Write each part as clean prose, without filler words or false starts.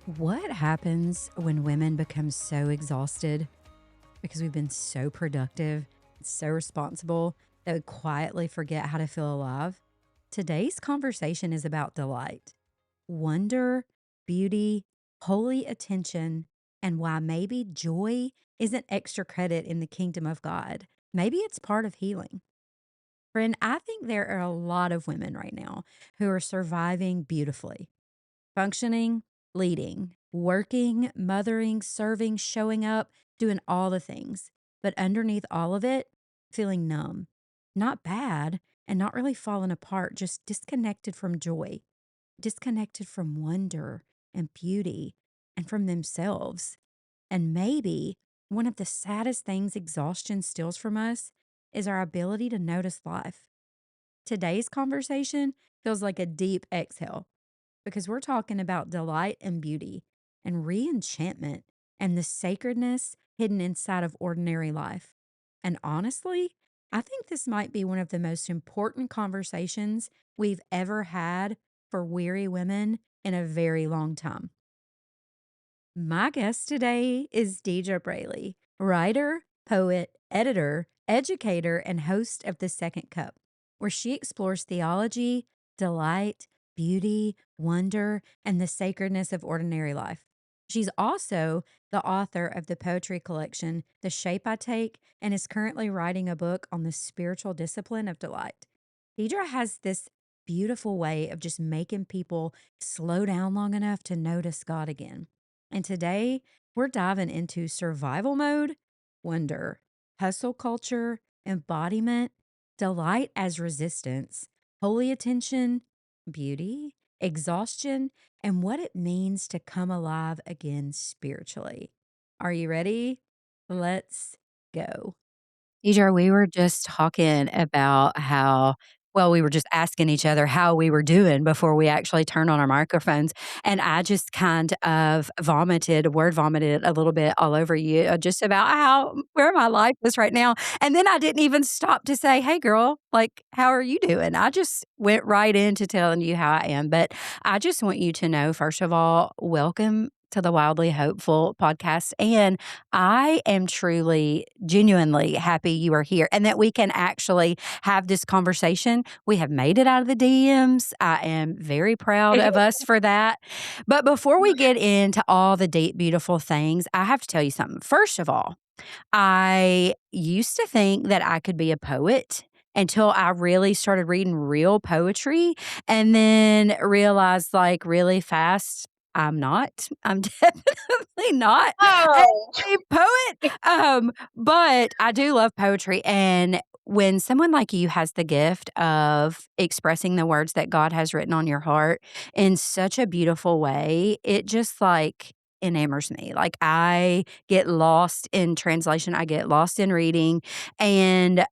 What happens when women become so exhausted because we've been so productive, so responsible that we quietly forget how to feel alive? Today's conversation is about delight, wonder, beauty, holy attention, and why maybe joy isn't extra credit in the kingdom of God. Maybe it's part of healing. Friend, I think there are a lot of women right now who are surviving beautifully, functioning, leading, working, mothering, serving, showing up, doing all the things. But underneath all of it, feeling numb. Not bad and not really falling apart, just disconnected from joy, disconnected from wonder and beauty and from themselves. And maybe one of the saddest things exhaustion steals from us is our ability to notice life. Today's conversation feels like a deep exhale because we're talking about delight and beauty and re-enchantment and the sacredness hidden inside of ordinary life. And honestly, I think this might be one of the most important conversations we've ever had for weary women in a very long time. My guest today is Deidre Braley, writer, poet, editor, educator, and host of The Second Cup, where she explores theology, delight, beauty, wonder, and the sacredness of ordinary life. She's also the author of the poetry collection, The Shape I Take, and is currently writing a book on the spiritual discipline of delight. Deidre has this beautiful way of just making people slow down long enough to notice God again. And today we're diving into survival mode, wonder, hustle culture, embodiment, delight as resistance, holy attention, beauty, exhaustion, and what it means to come alive again spiritually. Are you ready? Let's go. Deidre, we were just talking about we were just asking each other how we were doing before we actually turned on our microphones. And I just kind of word vomited a little bit all over you, just about where my life is right now. And then I didn't even stop to say, hey, girl, like, how are you doing? I just went right into telling you how I am. But I just want you to know, first of all, welcome to the Wildly Hopeful podcast. And I am truly, genuinely happy you are here and that we can actually have this conversation. We have made it out of the DMs. I am very proud of us for that. But before we get into all the deep, beautiful things, I have to tell you something. First of all, I used to think that I could be a poet until I really started reading real poetry and then realized, like, really fast, I'm not. I'm definitely not Oh, a poet. But I do love poetry. And when someone like you has the gift of expressing the words that God has written on your heart in such a beautiful way, it just like enamors me. Like I get lost in translation, I get lost in reading, and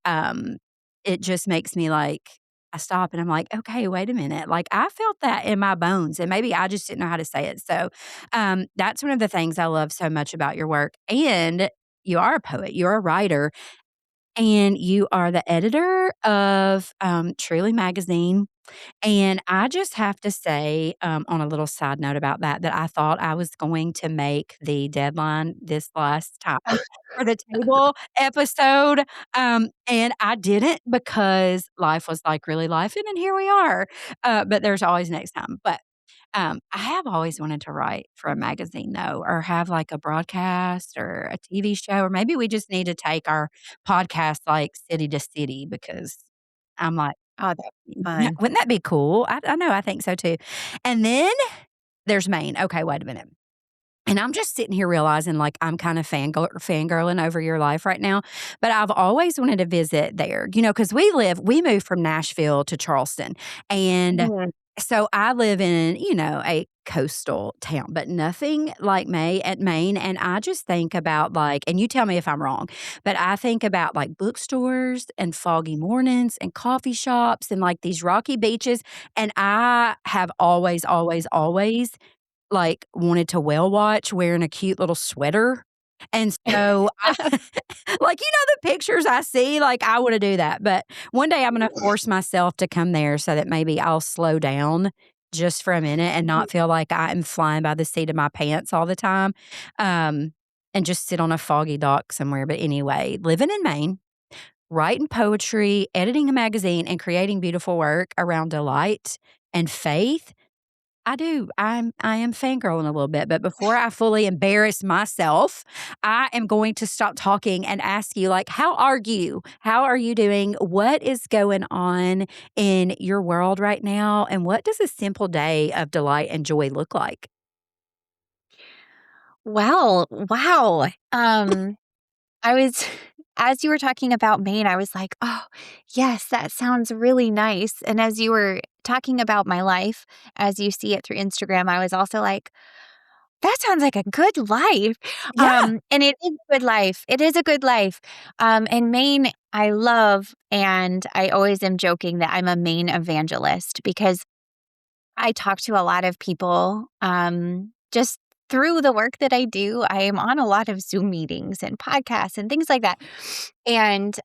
it just makes me like I stop and I'm like, okay, wait a minute. Like I felt that in my bones, and maybe I just didn't know how to say it. So that's one of the things I love so much about your work. And you are a poet, you're a writer, and you are the editor of Truly Magazine. And I just have to say, on a little side note about that, that I thought I was going to make the deadline this last time for the table episode. And I didn't because life was like really life. And here we are. But there's always next time. But I have always wanted to write for a magazine though, or have like a broadcast or a TV show, or maybe we just need to take our podcast like city to city because I'm like, oh, that would be yeah, fun. wouldn't that be cool? I know, I think so too. And then there's Maine. Okay, wait a minute. And I'm just sitting here realizing like I'm kind of fangirling over your life right now, but I've always wanted to visit there, because we moved from Nashville to Charleston. And Mhm. so I live in, a coastal town, but nothing like Maine. And I just think about like, and you tell me if I'm wrong, but I think about like bookstores and foggy mornings and coffee shops and like these rocky beaches. And I have always, always, always like, wanted to whale watch wearing a cute little sweater, and so I like, the pictures I see, like, I wanna do that, but one day I'm gonna force myself to come there so that maybe I'll slow down just for a minute and not feel like I'm flying by the seat of my pants all the time, and just sit on a foggy dock somewhere. But anyway, living in Maine, writing poetry, editing a magazine, and creating beautiful work around delight and faith. I am fangirling a little bit, but before I fully embarrass myself, I am going to stop talking and ask you, like, how are you? How are you doing? What is going on in your world right now? And what does a simple day of delight and joy look like? Well, wow. I was as you were talking about Maine, I was like, "Oh, yes, that sounds really nice." And as you were talking about my life, as you see it through Instagram, I was also like, "That sounds like a good life." Yeah. And it is a good life. It is a good life. And Maine, I love, and I always am joking that I'm a Maine evangelist because I talk to a lot of people, just through the work that I do. I am on a lot of Zoom meetings and podcasts and things like that. And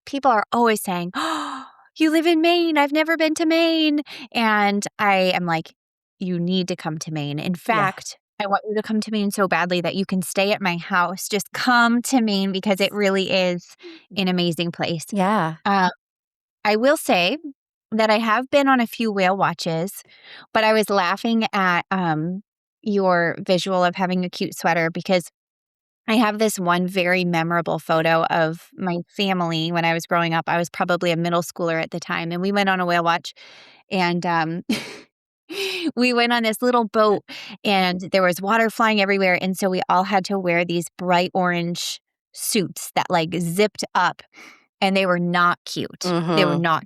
people are always saying, "Oh, you live in Maine. I've never been to Maine." And I am like, "You need to come to Maine. In Yeah. fact, I want you to come to Maine so badly that you can stay at my house. Just come to Maine because it really is an amazing place." Yeah. Uh, I will say that I have been on a few whale watches, but I was laughing at, your visual of having a cute sweater because I have this one very memorable photo of my family when I was growing up. I was probably a middle schooler at the time, and we went on a whale watch, and, we went on this little boat, and there was water flying everywhere, and so we all had to wear these bright orange suits that, like, zipped up, and they were not cute. They were Mhm. not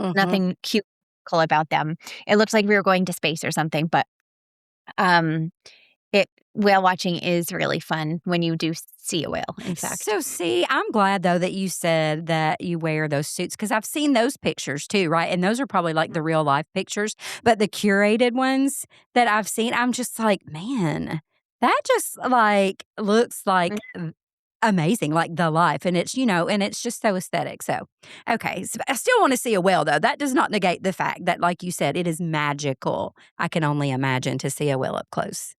Mhm. nothing cute about them. It looked like we were going to space or something, but, um, it whale watching is really fun when you do see a whale, in fact. So, see, I'm glad though that you said that you wear those suits because I've seen those pictures too, right? And those are probably like the real life pictures, but the curated ones that I've seen, I'm just like, man, that just like looks Mhm. like amazing, like the life. And it's, and it's just so aesthetic. So, okay. So I still want to see a whale though. That does not negate the fact that, like you said, it is magical. I can only imagine to see a whale up close.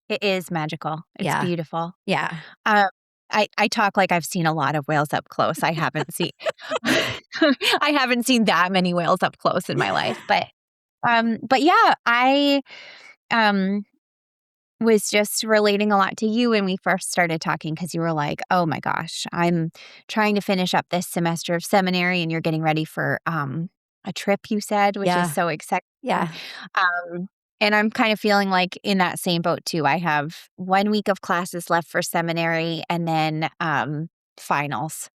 It is magical. It's Yeah. beautiful. Yeah. Uh, I talk like I've seen a lot of whales up close. I haven't seen I haven't seen that many whales up close in my life, but yeah, um was just relating a lot to you when we first started talking because you were like, "Oh my gosh, I'm trying to finish up this semester of seminary and you're getting ready for a trip," you said, which is Yeah. so exciting. Yeah. Um, and I'm kind of feeling like in that same boat too. I have 1 week of classes left for seminary and then finals.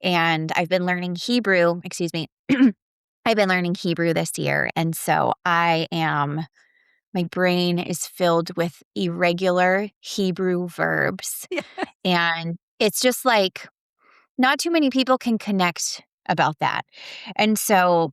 And I've been learning Hebrew, excuse me. I've been learning Hebrew this year. And so my brain is filled with irregular Hebrew verbs. And it's just like not too many people can connect about that. And so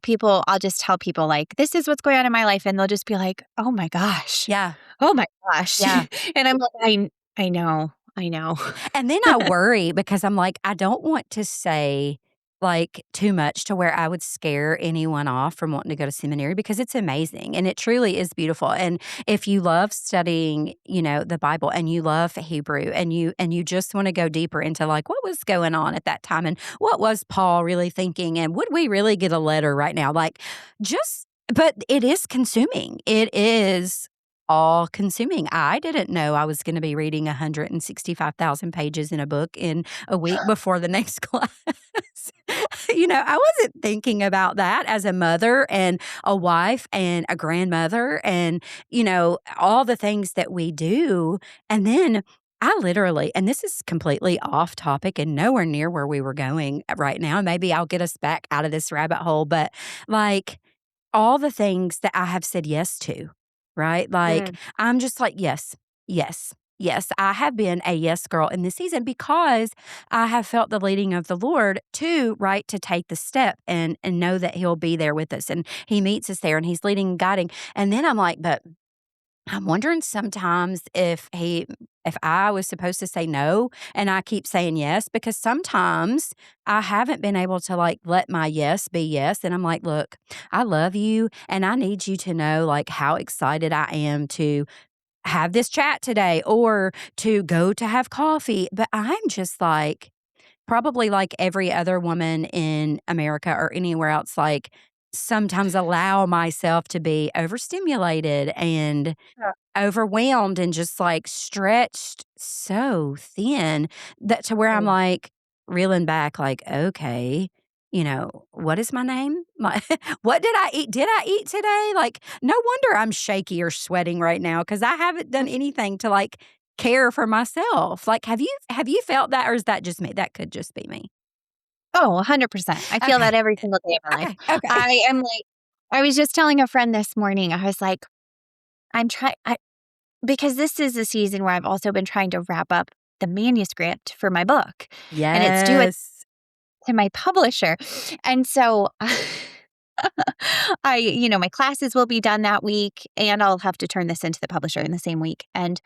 I'll just tell people like, "This is what's going on in my life." And they'll just be like, "Oh my gosh. Yeah. Oh my gosh." Yeah. And I'm like, I know. I know. And then I worry because I'm like, I don't want to say like too much to where I would scare anyone off from wanting to go to seminary because it's amazing and it truly is beautiful. And if you love studying, the Bible and you love Hebrew and you just want to go deeper into like what was going on at that time and what was Paul really thinking and would we really get a letter right now? Like just but it is consuming. It is all consuming. I didn't know I was gonna be reading 165,000 pages in a book in a week before the next class. I wasn't thinking about that as a mother and a wife and a grandmother and, all the things that we do. And then I literally and this is completely off topic and nowhere near where we were going right now. Maybe I'll get us back out of this rabbit hole, but, like, all the things that I have said yes to, right? Like, Mm, I'm just like, yes, yes, yes. I have been a yes girl in this season because I have felt the leading of the Lord to, right, to take the step and know that He'll be there with us and He meets us there and He's leading and guiding. And then I'm like, but I'm wondering sometimes if He if I was supposed to say no and I keep saying yes, because sometimes I haven't been able to like let my yes be yes. And I'm like, look, I love you and I need you to know like how excited I am to have this chat today or to go to have coffee. But I'm just like, probably like every other woman in America or anywhere else, like sometimes allow myself to be overstimulated and Yeah. overwhelmed and just, like, stretched so thin that to where I'm, Mm. like, reeling back, like, "Okay, what is my name? My what did I eat? Did I eat today?" Like, no wonder I'm shaky or sweating right now because I haven't done anything to, like, care for myself. Like, have you felt that, or is that just me? That could just be me. Oh, 100%. I feel Okay, that every single day of my life. okay. I am like I was just telling a friend this morning, I was like, I'm trying because this is a season where I've also been trying to wrap up the manuscript for my book, and it's due Yes. to my publisher. And so my classes will be done that week and I'll have to turn this into the publisher in the same week. And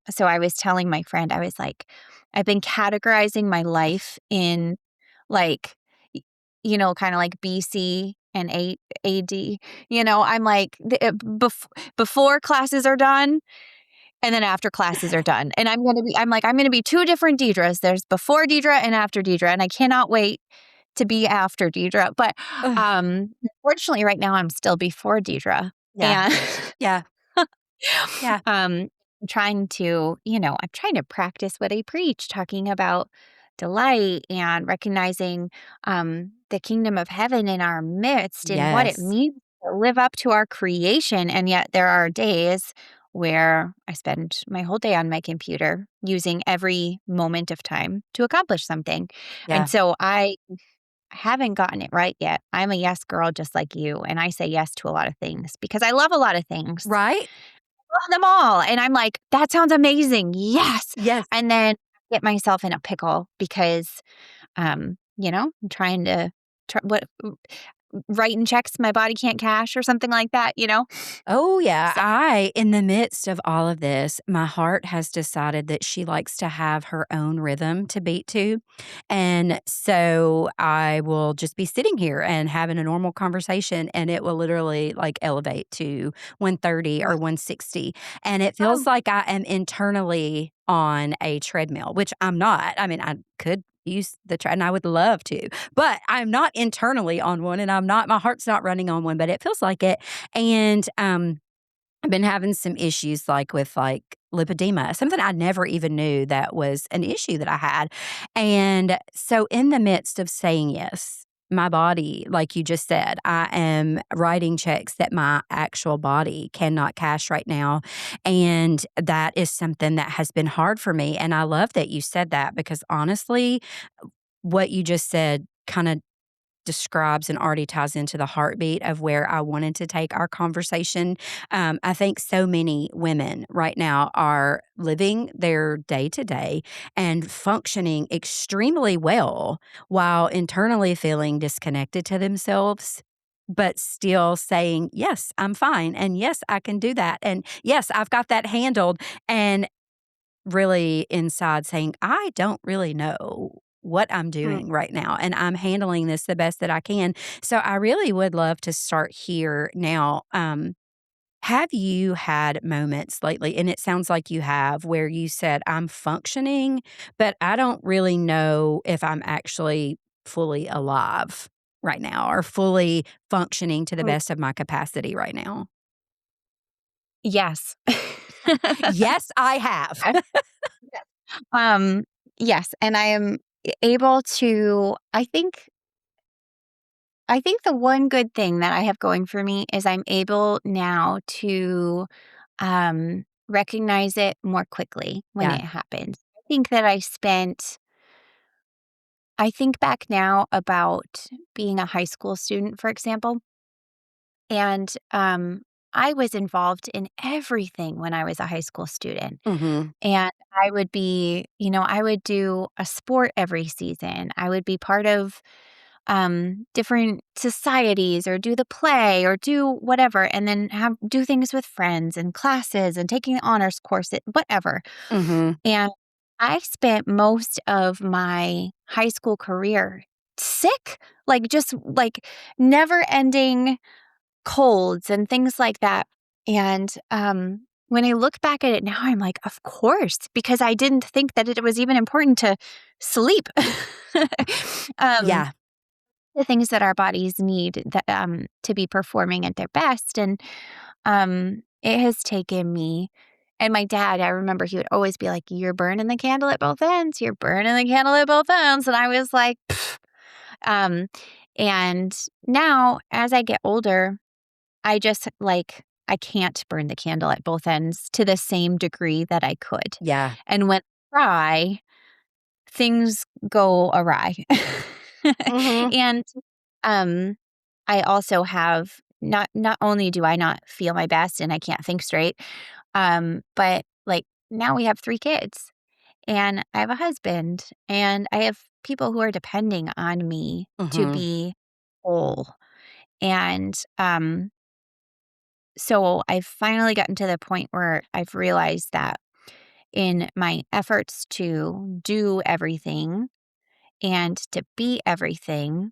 so I was telling my friend, I was like, I've been categorizing my life in like, kind of like BC and AD. I'm like, before classes are done, and then after classes are done. And I'm going to be two different Deidres. There's before Deidre and after Deidre. And I cannot wait to be after Deidre. But Ugh, fortunately, right now, I'm still before Deidre. yeah, And yeah, yeah. um, I'm trying to practice what I preach, talking about delight and recognizing the kingdom of heaven in our midst and what it Yes. means to live up to our creation. And yet, there are days where I spend my whole day on my computer using every moment of time to accomplish something. And Yeah. so I haven't gotten it right yet. I'm a yes girl just like you, and I say yes to a lot of things because I love a lot of things. Right? Love them all, and I'm like, "That sounds amazing, yes!" Yes. And then get myself in a pickle because, I'm trying to tr what writing checks my body can't cash or something like that, you know? Oh, yeah. So In the midst of all of this, my heart has decided that she likes to have her own rhythm to beat to. And so I will just be sitting here and having a normal conversation, and it will literally like elevate to 130 or 160. And it feels oh, like I am internally on a treadmill, which I'm not. I mean, I could use and I would love to, but I'm not internally on one, and my heart's not running on one, but it feels like it. And, I've been having some issues, like, with, like, lipedema, something I never even knew that was an issue that I had. And so in the midst of saying yes, my body, like you just said, I am writing checks that my actual body cannot cash right now, and that is something that has been hard for me, and I love that you said that because honestly, what you just said kinda describes and already ties into the heartbeat of where I wanted to take our conversation. I think so many women right now are living their day to day and functioning extremely well while internally feeling disconnected to themselves. But still saying, yes, I'm fine. And yes, I can do that. And yes, I've got that handled. And really inside saying, I don't really know what I'm mm, doing right now, and I'm handling this the best that I can. So I really would love to start here now. Have you had moments lately, and it sounds like you have, where you said, I'm functioning, but I don't really know if I'm actually fully alive right now or fully functioning to the mm, best of my capacity right now? yes. Yes, I have. Yes. Um, yes, and I am able to I think the one good thing that I have going for me is I'm able now to recognize it more quickly when Yeah. it happens. I think back now about being a high school student, for example, and I was involved in everything when I was a high school student. Mhm. And I would do a sport every season. I would be part of different societies or do the play or do whatever, and then do things with friends and classes and taking honors courses, whatever. Mhm. And I spent most of my high school career sick, like just like never ending colds and things like that. And when I look back at it now, I'm like, of course, because I didn't think that it was even important to sleep. um, Yeah. the things that our bodies need that, to be performing at their best. And it has taken me. And my dad, I remember he would always be like, "You're burning the candle at both ends. You're burning the candle at both ends." And I was like, "Pfft." um, and now as I get older, I just like, I can't burn the candle at both ends to the same degree that I could. Yeah. And when I try, things go awry. Mhm. And, um, I also have not only do I not feel my best and I can't think straight, but, like, now we have 3 kids, and I have a husband, and I have people who are depending on me to Mhm. be whole, and, so I've finally gotten to the point where I've realized that in my efforts to do everything and to be everything,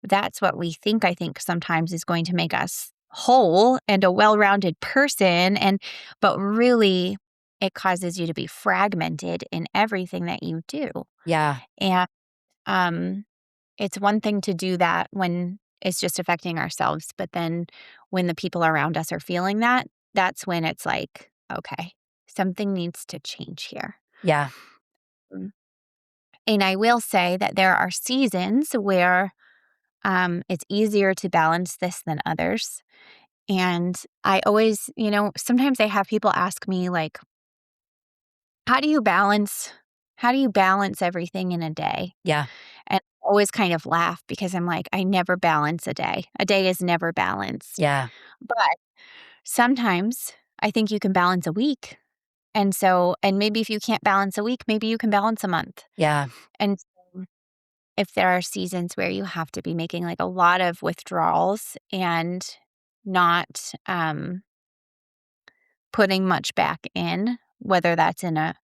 that's what we think, I think, sometimes is going to make us whole and a well-rounded person, and but really it causes you to be fragmented in everything that you do. Yeah. And um it's one thing to do that when it's just affecting ourselves, but then when the people around us are feeling that, that's when it's like, okay, something needs to change here. Yeah. Mm. And I will say that there are seasons where it's easier to balance this than others. And I always, sometimes I have people ask me like, how do you balance how do you balance everything in a day? Yeah. And I always kind of laugh because I'm like, I never balance a day. A day is never balanced. Yeah. But sometimes I think you can balance a week. And maybe if you can't balance a week, maybe you can balance a month. Yeah. And so if there are seasons where you have to be making like a lot of withdrawals and not putting much back in, whether that's in a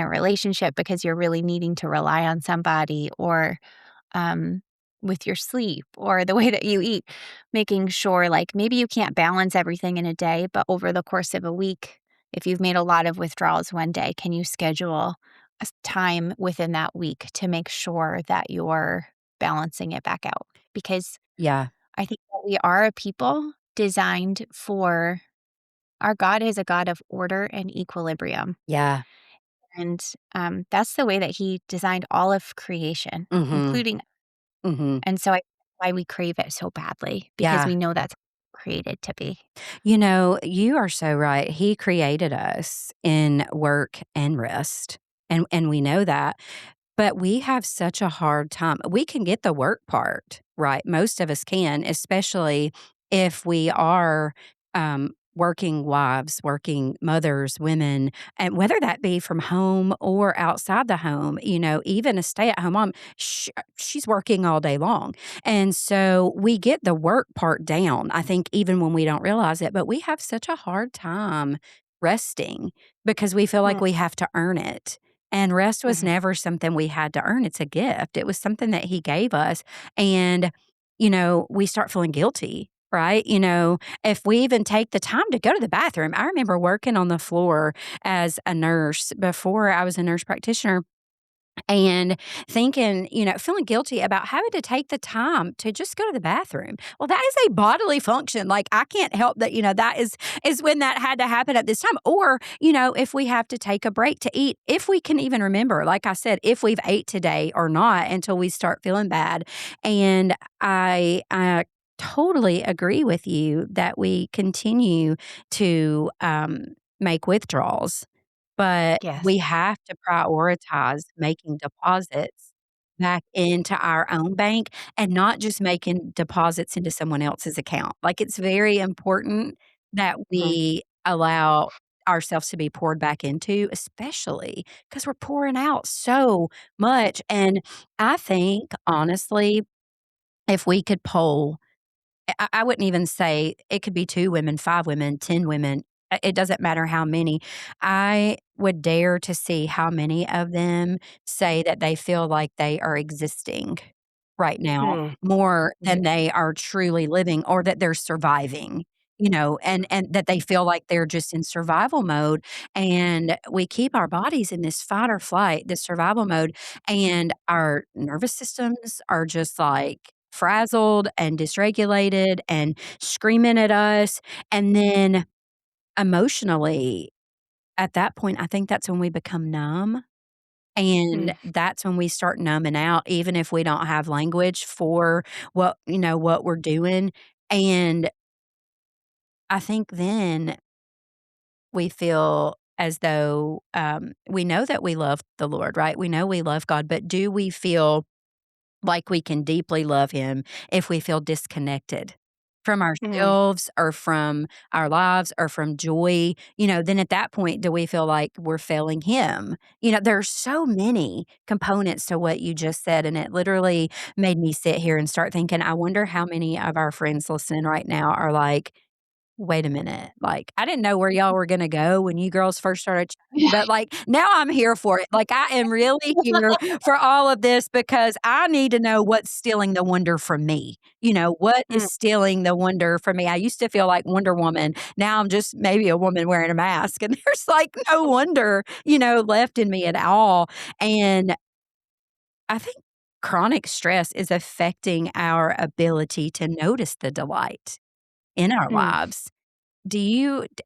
relationship because you're really needing to rely on somebody, or um, with your sleep or the way that you eat, making sure like maybe you can't balance everything in a day, but over the course of a week, if you've made a lot of withdrawals one day, can you schedule time within that week to make sure that you're balancing it back out? Because Yeah. I think that we are a people designed for our God is a God of order and equilibrium. Yeah. And that's the way that He designed all of creation, Mhm. including. Mhm. And so why we crave it so badly because Yeah. we know that's created to be. You are so right. He created us in work and rest, and we know that. But we have such a hard time. We can get the work part, right? Most of us can, especially if we are working wives, working mothers, women, and whether that be from home or outside the home, even a stay at home mom, she's working all day long. And so we get the work part down, I think, even when we don't realize it. But we have such a hard time resting because we feel like Mm, we have to earn it. And rest was mhm, never something we had to earn, it's a gift. It was something that he gave us, and, we start feeling guilty, right? If we even take the time to go to the bathroom. I remember working on the floor as a nurse before I was a nurse practitioner and thinking, feeling guilty about having to take the time to just go to the bathroom. Well, that is a bodily function. Like I can't help that, that is when that had to happen at this time. Or, if we have to take a break to eat, if we can even remember, like I said, if we've ate today or not until we start feeling bad. And I totally agree with you that we continue to make withdrawals, but yes. we have to prioritize making deposits back into our own bank and not just making deposits into someone else's account. Like, it's very important that Mhm, we allow ourselves to be poured back into, especially because 'cause we're pouring out so much, and I think, honestly, if we could poll, I wouldn't even say it could be 2 women, 5 women, 10 women, it doesn't matter how many. I would dare to see how many of them say that they feel like they are existing right now Mm. more Mhm. than they are truly living or that they're surviving, and that they feel like they're just in survival mode, and we keep our bodies in this fight or flight, this survival mode, and our nervous systems are just, like, frazzled and dysregulated and screaming at us, and then emotionally, at that point, I think that's when we become numb, and Mm. that's when we start numbing out even if we don't have language for what we're doing, and I think then we feel as though, we know that we love the Lord, right? We know we love God, but do we feel like we can deeply love him if we feel disconnected from Mhm. ourselves or from our lives or from joy, then at that point, do we feel like we're failing him? There's so many components to what you just said, and it literally made me sit here and start thinking, I wonder how many of our friends listening right now are like, wait a minute, like, I didn't know where y'all were gonna go when you girls first started chatting, but, like, now I'm here for it. Like, I am really here for all of this because I need to know what's stealing the wonder from me. What is Mm. stealing the wonder from me? I used to feel like Wonder Woman. Now I'm just maybe a woman wearing a mask, and there's, like, no wonder, left in me at all, and I think chronic stress is affecting our ability to notice the delight in our Mm. lives.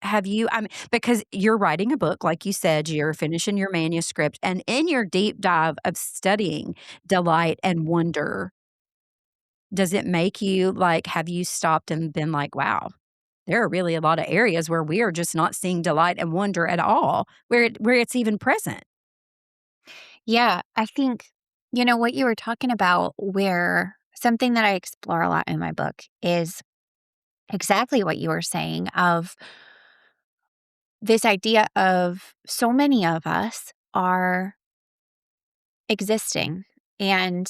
Have you I mean, because you're writing a book, like you said, you're finishing your manuscript, and in your deep dive of studying delight and wonder, does it make you, like have you stopped and been like, "Wow, there are really a lot of areas where we are just not seeing delight and wonder at all, where it's even present?" Yeah, I think, what you were talking about, where something that I explore a lot in my book is exactly what you were saying of this idea of so many of us are existing and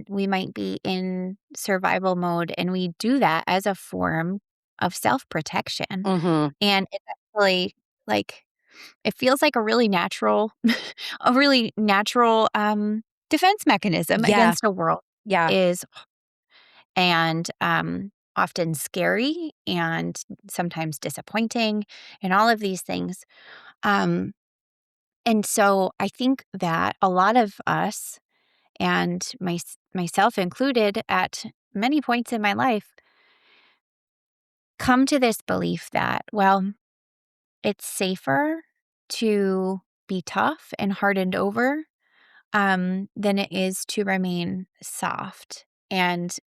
we might be in survival mode and we do that as a form of self-protection. Mhm. And it's actually like it feels like a really natural a really natural defense mechanism Yeah, against a world yeah, is and often scary and sometimes disappointing and all of these things. Um and so I think that a lot of us and myself included at many points in my life come to this belief that, well, it's safer to be tough and hardened over than it is to remain soft and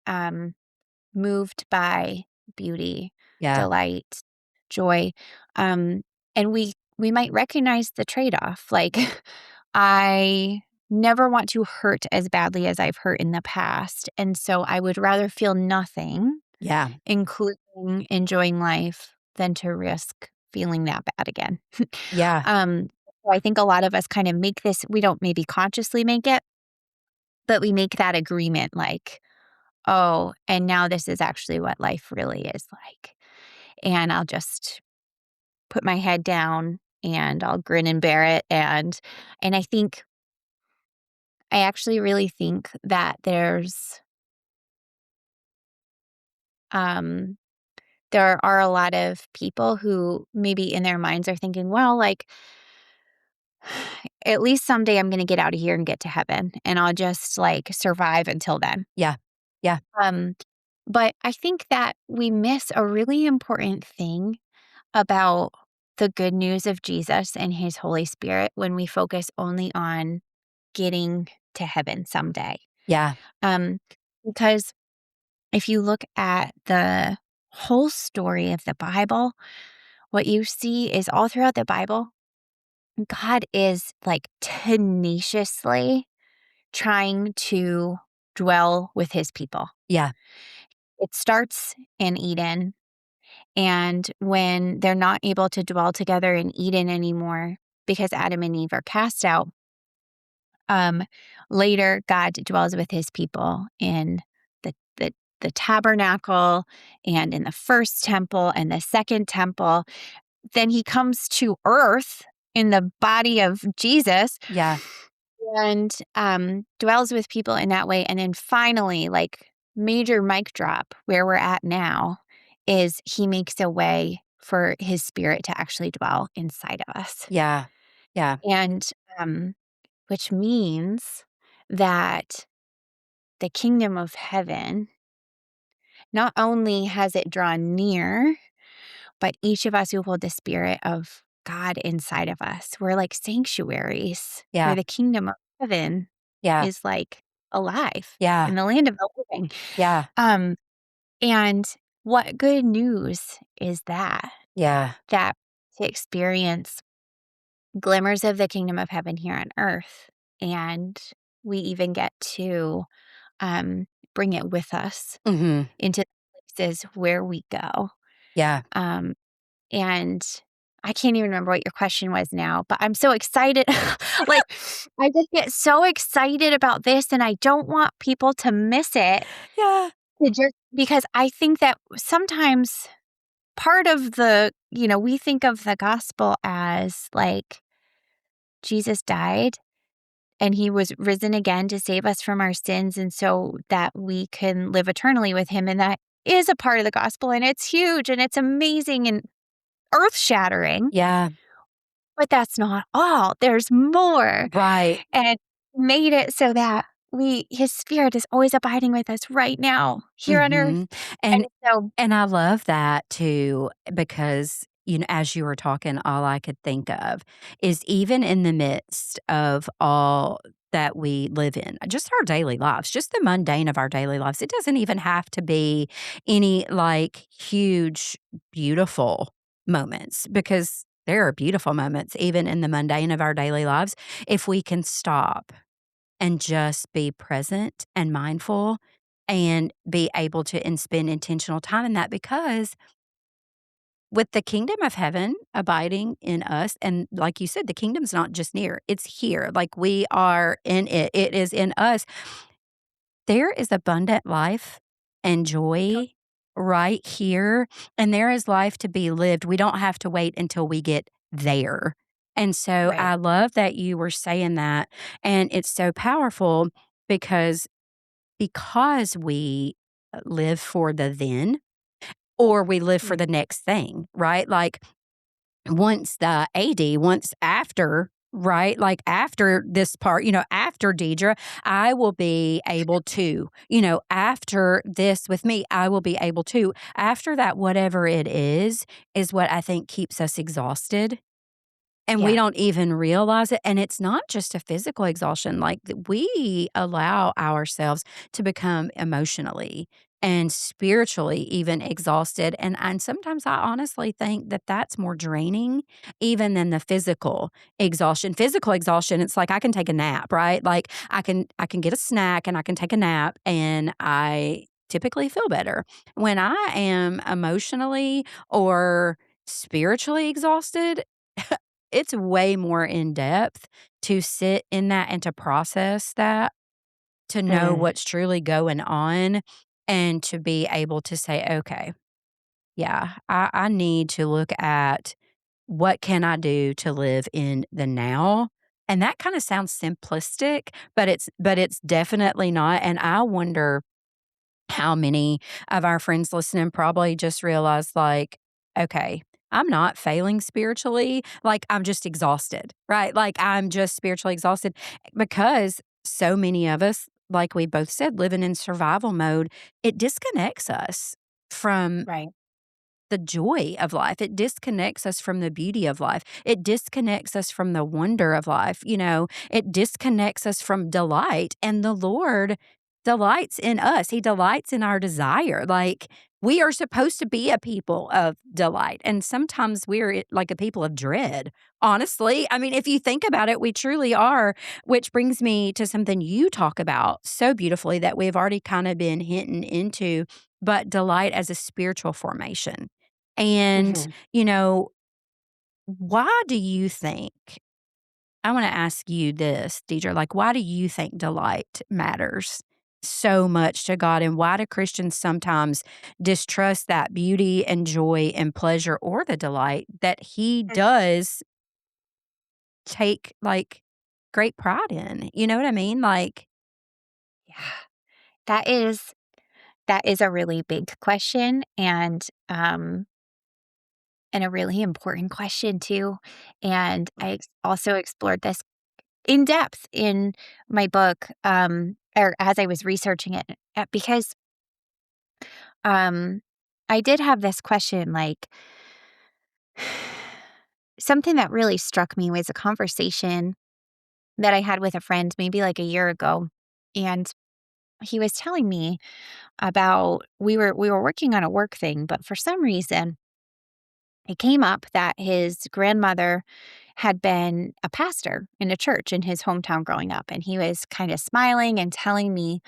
moved by beauty, yeah, delight, joy. Um, and we might recognize the trade-off. Like I never want to hurt as badly as I've hurt in the past. And so I would rather feel nothing, yeah, including enjoying life, than to risk feeling that bad again. yeah, um, so I think a lot of us kind of make this, we don't maybe consciously make it, but we make that agreement like, oh, and now this is actually what life really is like. And I'll just put my head down and I'll grin and bear it. And I think I actually really think that um there are a lot of people who maybe in their minds are thinking, well, like at least someday I'm going to get out of here and get to heaven and I'll just like survive until then. yeah, yeah, Um but I think that we miss a really important thing about the good news of Jesus and his Holy Spirit when we focus only on getting to heaven someday. yeah, Um, because if you look at the whole story of the Bible, what you see is all throughout the Bible, God is like tenaciously trying to dwell with his people. yeah, It starts in Eden. And when they're not able to dwell together in Eden anymore because Adam and Eve are cast out, um, later God dwells with his people in the the tabernacle and in the first temple and the second temple. Then he comes to earth in the body of Jesus Yeah. and dwells with people in that way. And then finally, like major mic drop where we're at now is he makes a way for his spirit to actually dwell inside of us. Yeah. Yeah. And which means that the kingdom of heaven, not only has it drawn near, but each of us who hold the spirit of God inside of us, we're like sanctuaries where Yeah. the kingdom of heaven Yeah. is like alive Yeah. in the land of the living. Yeah. Um, and what good news is that? Yeah. That to experience glimmers of the kingdom of heaven here on earth. And we even get to um, bring it with us Mhm. into places where we go. Yeah. Um, and I can't even remember what your question was now, but I'm so excited. Like, I just get so excited about this, and I don't want people to miss it. Yeah. Because I think that sometimes part of we think of the gospel as like Jesus died and he was risen again to save us from our sins and so that we can live eternally with him. And that is a part of the gospel and it's huge and it's amazing and earth shattering. Yeah. But that's not all. There's more. Right. And made it so that his spirit is always abiding with us right now here on earth. Mhm. And And so and I love that too because, as you were talking, all I could think of is even in the midst of all that we live in, just our daily lives, just the mundane of our daily lives. It doesn't even have to be any like huge, beautiful moments because there are beautiful moments even in the mundane of our daily lives if we can stop and just be present and mindful and be able to and spend intentional time in that because with the kingdom of heaven abiding in us and like you said the kingdom's not just near, it's here, like we are in it, it is in us. There is abundant life and joy right here, and there is life to be lived. We don't have to wait until we get there. And so right. I love that you were saying that, and it's so powerful because we live for the then or we live for Mm, the next thing, right? Like once after, right? Like after this part, after Deidre, I will be able to, after this with me, I will be able to. After that, whatever it is what I think keeps us exhausted and we yeah. don't even realize it, and it's not just a physical exhaustion, like, we allow ourselves to become emotionally and spiritually even exhausted, and sometimes I honestly think that that's more draining even than the physical exhaustion. Physical exhaustion, it's like I can take a nap, right? Like, I can get a snack and I can take a nap, and I typically feel better. When I am emotionally or spiritually exhausted, it's way more in depth to sit in that and to process that, to know Mm, what's truly going on, and to be able to say, "Okay, yeah, I need to look at what can I do to live in the now?" And that kinda sounds simplistic, but it's definitely not, and I wonder how many of our friends listening probably just realized, like, okay, I'm not failing spiritually. Like, I'm just exhausted, right? Like, I'm just spiritually exhausted because so many of us, like we both said, living in survival mode, it disconnects us from right. the joy of life. It disconnects us from the beauty of life. It disconnects us from the wonder of life. It disconnects us from delight. And the Lord delights in us. He delights in our desire. Like we are supposed to be a people of delight. And sometimes we're like a people of dread. Honestly, I mean, if you think about it, we truly are, which brings me to something you talk about so beautifully that we've already kind of been hinting into, but delight as a spiritual formation. And, Mhm. why do you think I wanna ask you this, Deidre, like, why do you think delight matters? so much to God, and why do Christians sometimes distrust that beauty and joy and pleasure or the delight that He Mm. does take, like, great pride in? You know what I mean? Like, Yeah. That is that is a really big question and a really important question too. And also explored this in depth in my book, or as I was researching it, because um, I did have this question like, something that really struck me was a conversation that I had with a friend maybe like a year ago. And he was telling me about we were working on a work thing, but for some reason it came up that his grandmother had been a pastor in a church in his hometown growing up, and he was kind of smiling and telling me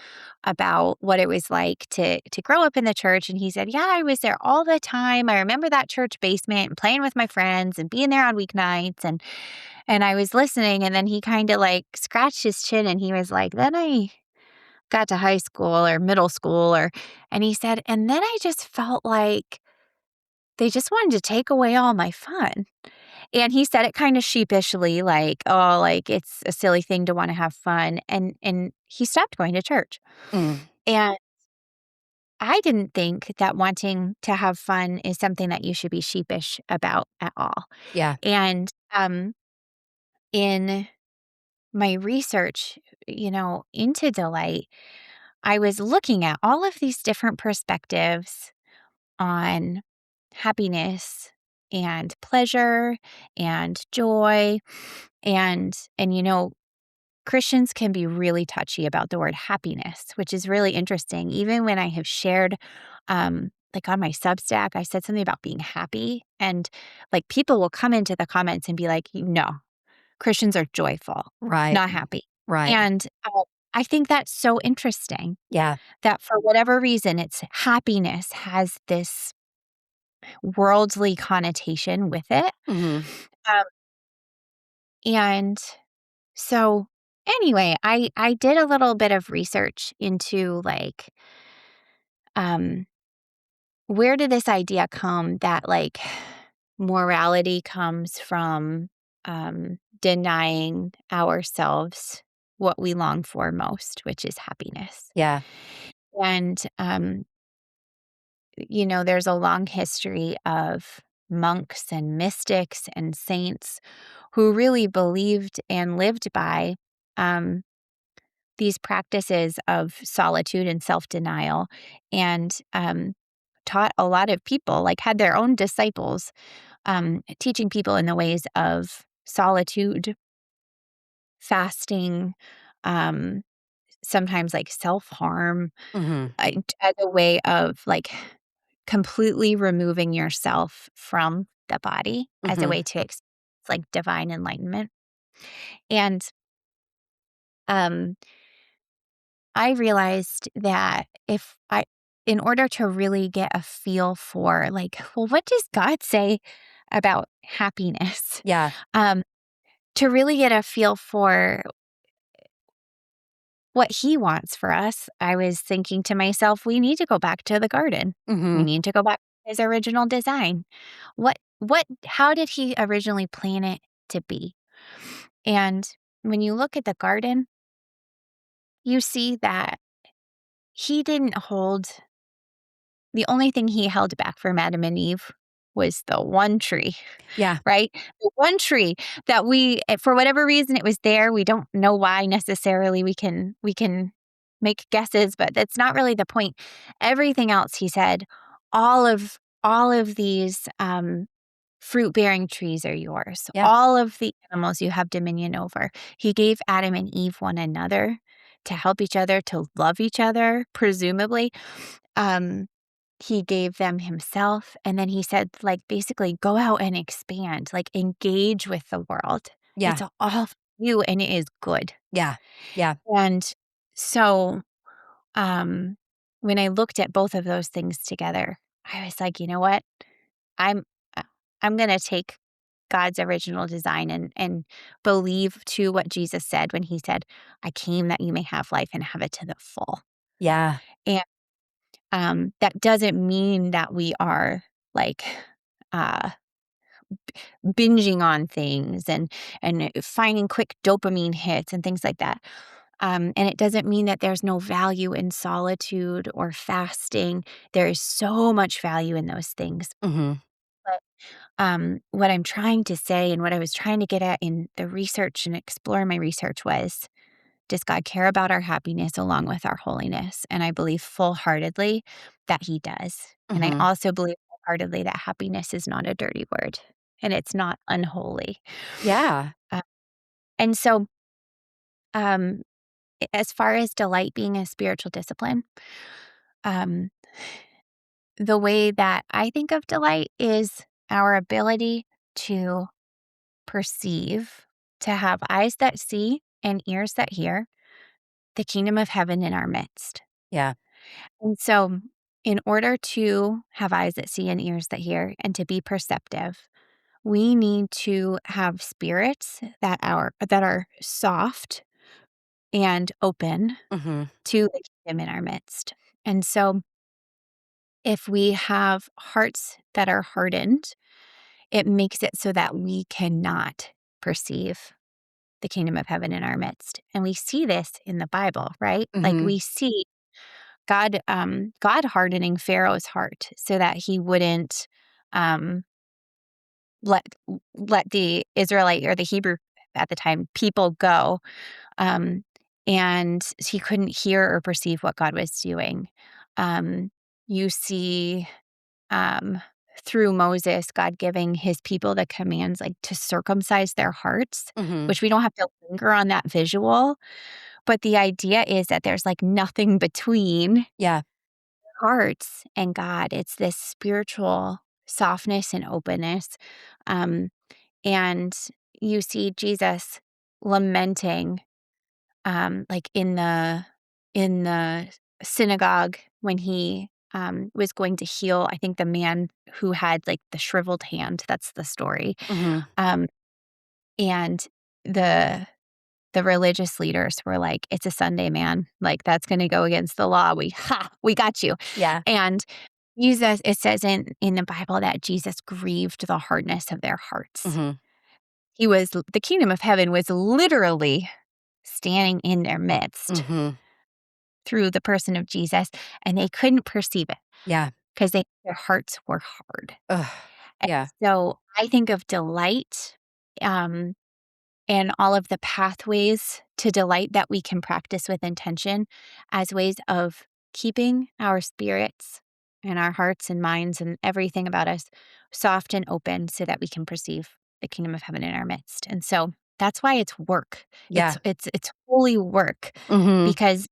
about what it was like to grow up in the church. And he said, "Yeah, I was there all the time. I remember that church basement and playing with my friends and being there on weeknights." And I was listening, and then he kind of like scratched his chin and he was like, "Then I got to high school or middle school or," and he said, "And then I just felt like they just wanted to take away all my fun." And he said it kinda sheepishly, like, "Oh, like, it's a silly thing to wanna have fun," and he stopped going to church. mm, And I didn't think that wanting to have fun is something that you should be sheepish about at all. yeah, And, in my research, into delight, I was looking at all of these different perspectives on happiness and pleasure and joy and Christians can be really touchy about the word happiness, which is really interesting. Even when I have shared like on my Substack, I said something about being happy and like people will come into the comments and be like, "No, Christians are joyful, right, not happy." right, And I think that's so interesting yeah, that for whatever reason it's happiness has this worldly connotation with it. mhm, Um, and so anyway, I did a little bit of research into like um where did this idea come that like morality comes from denying ourselves what we long for most, which is happiness. yeah, And there's a long history of monks and mystics and saints who really believed and lived by um, these practices of solitude and self denial and taught a lot of people, like, had their own disciples, teaching people in the ways of solitude, fasting, um, sometimes like self harm, mhm, as a way of like completely removing yourself from the body as a mhm, way to like divine enlightenment. And um, I realized that in order to really get a feel for like, well, what does God say about happiness? yeah, Um, to really get a feel for what He wants for us, I was thinking to myself, we need to go back to the garden. We mhm, need to go back to His original design. How did He originally plan it to be? And when you look at the garden, you see that He didn't hold the only thing He held back from Adam and Eve was the one tree, yeah, right? The one tree that for whatever reason, it was there. We don't know why necessarily. We can make guesses, but that's not really the point. Everything else, He said, all of these fruit-bearing trees are yours. yeah, All of the animals you have dominion over. He gave Adam and Eve one another to help each other, to love each other, presumably. Um, he gave them himself, and then he said, like, basically, "Go out and expand, like, engage with the world. yeah, It's all for you, and it is good." yeah, yeah, And so, um, when I looked at both of those things together, I was like, "You know what? I'm uh, I'm gonna take God's original design and believe to what Jesus said when He said, 'I came that you may have life and have it to the full.'" Yeah. And that doesn't mean that we are like uh, binging on things and finding quick dopamine hits and things like that. And it doesn't mean that there's no value in solitude or fasting. There is so much value in those things. Mhm. But what I'm trying to say and what I was trying to get at in the research and explore my research was, does God care about our happiness along with our holiness? And I believe full heartedly that He does. And I Mhm. also believe full heartedly that happiness is not a dirty word and it's not unholy. Yeah. Uh, and so, um, as far as delight being a spiritual discipline, um, the way that I think of delight is our ability to perceive, to have eyes that see and ears that hear the kingdom of heaven in our midst. Yeah. And so, in order to have eyes that see and ears that hear and to be perceptive, we need to have spirits that are soft and open Mhm. to the kingdom in our midst. And so, if we have hearts that are hardened, it makes it so that we cannot perceive the kingdom of heaven in our midst. And we see this in the Bible, right? Like Mhm. we see God hardening Pharaoh's heart so that he wouldn't um, let let the Israelite or the Hebrew at the time people go, um, and he couldn't hear or perceive what God was doing. You see um, through Moses, God giving his people the commands like to circumcise their hearts, Mhm. which we don't have to linger on that visual. But the idea is that there's like nothing between Yeah. hearts and God. It's this spiritual softness and openness. Um, and you see Jesus lamenting, like in the synagogue when he was going to heal, I think the man who had like the shriveled hand. That's the story. Mhm. Um, and the the religious leaders were like, "It's a Sunday, man. Like that's going to go against the law. We got you." Yeah. And Jesus, it says in the Bible that Jesus grieved the hardness of their hearts. Mhm. The kingdom of heaven was literally standing in their midst Mhm. through the person of Jesus, and they couldn't perceive it Yeah. because their hearts were hard. Ugh. And Yeah. so I think of delight, um, and all of the pathways to delight that we can practice with intention as ways of keeping our spirits and our hearts and minds and everything about us soft and open so that we can perceive the kingdom of heaven in our midst. And so that's why it's work. It's Yeah. it's it's holy work Mhm. because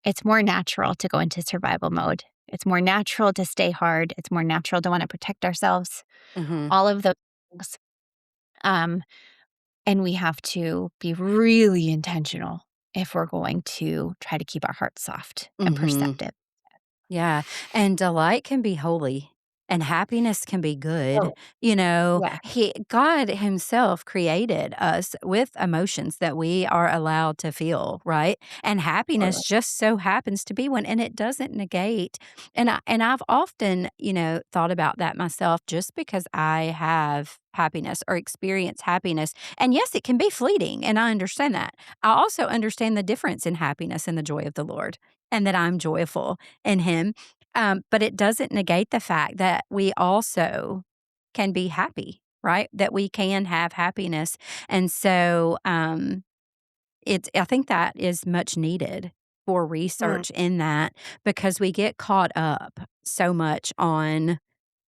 it's more natural to go into survival mode. It's more natural to stay hard. It's more natural to want to protect ourselves. Mhm. All of those things. Um, and we have to be really intentional if we're going to try to keep our hearts soft and Mhm. perceptive. Yeah, and delight can be holy and happiness can be good. Oh, You know, yeah, God himself created us with emotions that we are allowed to feel, right? And happiness totally. just so happens to be one and it doesn't negate. And I've often, thought about that myself just because I have happiness or experience happiness. And yes, it can be fleeting and I understand that. I also understand the difference in happiness and the joy of the Lord and that I'm joyful in him. But it doesn't negate the fact that we also can be happy, right? That we can have happiness. And so I think that is much needed for Mm, research in that because we get caught up so much on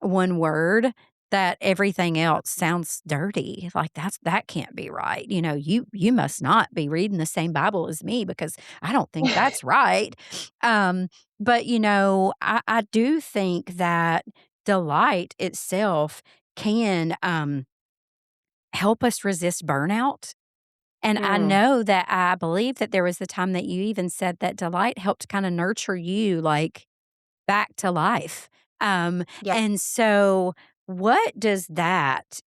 one word that everything else sounds dirty. Like that can't be right. You must not be reading the same Bible as me because I don't think that's right. Um, but I do think that delight itself can help us resist burnout and I mm, know that I believe that there was the time that you even said that delight helped kinda nurture you, like, back to life. yeah. And so what does that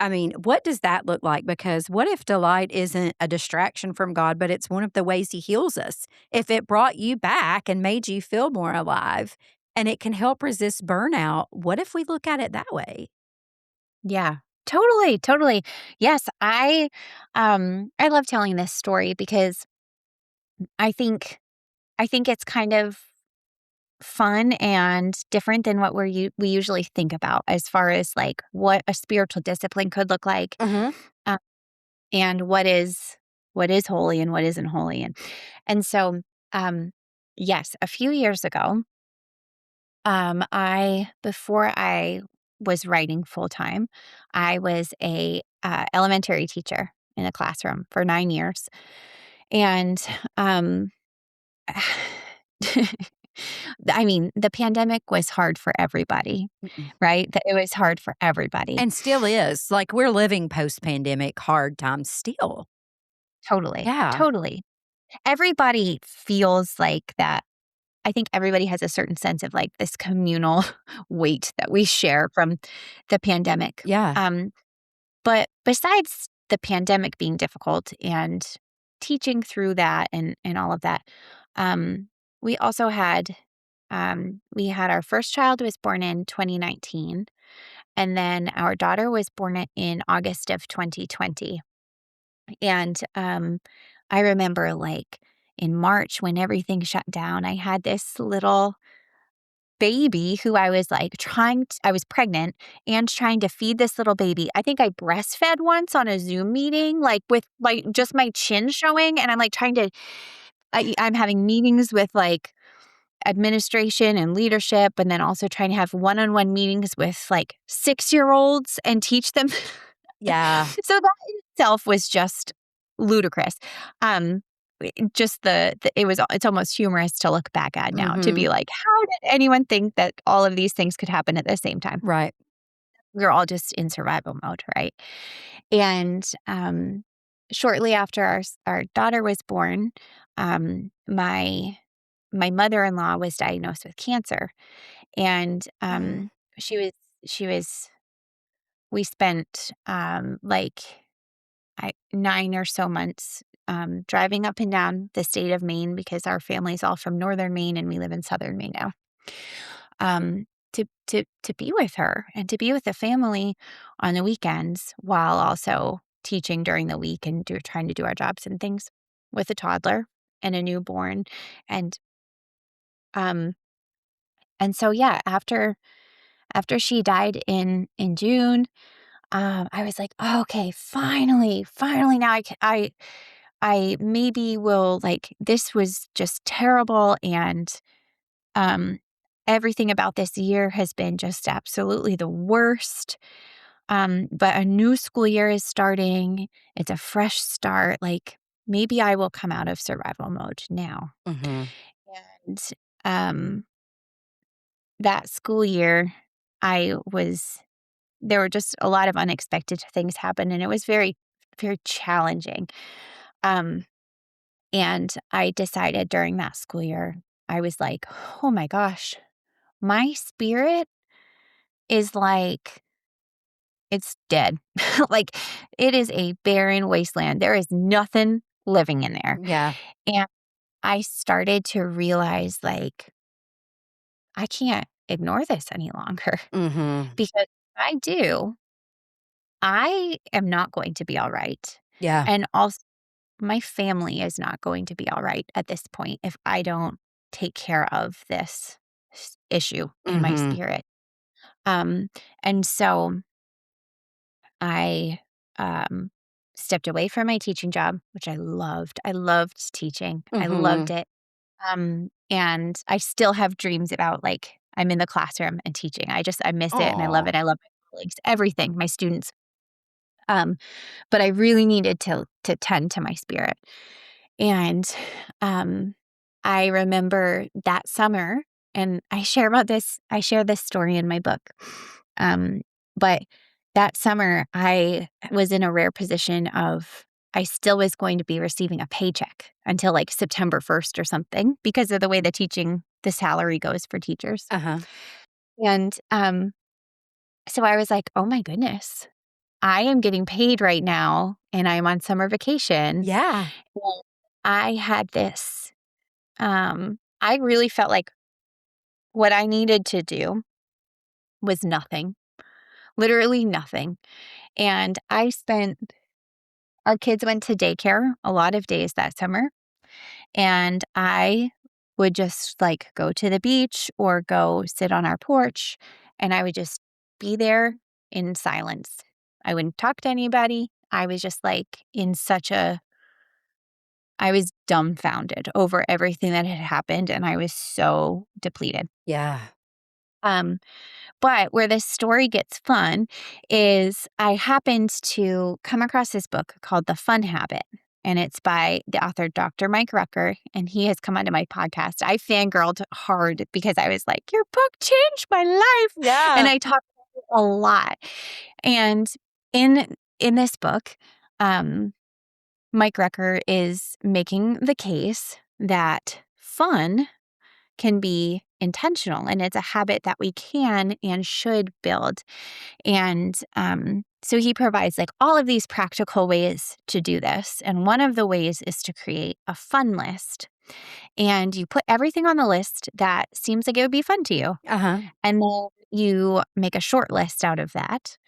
I mean, what does that look like? Because what if delight isn't a distraction from God, but it's one of the ways He heals us? If it brought you back and made you feel more alive and it can help resist burnout, what if we look at it that way? Yeah. Totally, totally. Yes, I love telling this story because I think I think it's kind of fun and different than what we usually think about as far as like what a spiritual discipline could look like, Mhm. uh, and what is holy and what isn't holy, and so um, yes, a few years ago, I before I was writing full time, I was a elementary teacher in a classroom for 9 years, and um, I mean, the pandemic was hard for everybody, Mm-mm. right? It was hard for everybody. And still is. Like, we're living post-pandemic hard times still. Totally, Yeah. totally. Everybody feels like that. I think everybody has a certain sense of like this communal weight that we share from the pandemic. Yeah. But besides the pandemic being difficult and teaching through that and all of that, um, we also had we had our first child was born in 2019, and then our daughter was born in August of 2020. And I remember like in March when everything shut down, I had this little baby who I was like I was pregnant and trying to feed this little baby. I think I breastfed once on a Zoom meeting, like with like just my chin showing. And I'm like I'm having meetings with like administration and leadership, and then also trying to have one on one meetings with like 6 year olds and teach them. Yeah. So that in itself was just ludicrous. Just it's almost humorous to look back at now to be Mhm. like, how did anyone think that all of these things could happen at the same time? Right. We are all just in survival mode, right? And shortly after our daughter was born, my mother-in-law was diagnosed with cancer, and Mm. she was we spent like 9 or so months driving up and down the state of Maine because our family's all from northern Maine and we live in southern Maine now. To be with her and to be with the family on the weekends while also teaching during the week and trying to do our jobs and things with a toddler and a newborn and um and so yeah, after she died in June, I was like, oh, okay, finally now I maybe will like this was just terrible, and um everything about this year has been just absolutely the worst. But a new school year is starting. It's a fresh start. Like maybe I will come out of survival mode now. Mhm. And um that school year I was there were just a lot of unexpected things happen, and it was very, very challenging. Um, and I decided during that school year, I was like, oh my gosh, my spirit is like, it's dead. Like, it is a barren wasteland. There is nothing living in there. Yeah. And I started to realize, like, I can't ignore this any longer Mhm. because if I do, I am not going to be all right. Yeah. And also, my family is not going to be all right at this point if I don't take care of this issue in my Mhm. spirit. Um, and so I stepped away from my teaching job, which I loved. I loved teaching. I loved Mhm. it. And I still have dreams about like I'm in the classroom and teaching. I miss it and I love Aw. it. I love my colleagues, everything, my students. Um, but I really needed to tend to my spirit. And um, I remember that summer, and I share this story in my book. Um, but that summer, I was in a rare position of I still was going to be receiving a paycheck until like September 1st or something because of the way the salary goes for teachers. Uh-huh. And so I was like, oh my goodness, I am getting paid right now and I'm on summer vacation. Yeah. And I had this, I really felt like what I needed to do was nothing, literally nothing. And our kids went to daycare a lot of days that summer. And I would just like go to the beach or go sit on our porch and I would just be there in silence. I wouldn't talk to anybody. I was just like I was dumbfounded over everything that had happened and I was so depleted. Yeah. Um, but where this story gets fun is I happened to come across this book called The Fun Habit. And it's by the author Dr. Mike Rucker, and he has come onto my podcast. I fangirled hard because I was like, "Your book changed my life," and Yeah. I talk about it a lot. And in this book, um, Mike Rucker is making the case that fun can be intentional, and it's a habit that we can and should build. And so he provides like all of these practical ways to do this. And one of the ways is to create a fun list. And you put everything on the list that seems like it would be fun to you. Uh-huh. And then you make a short list out of that.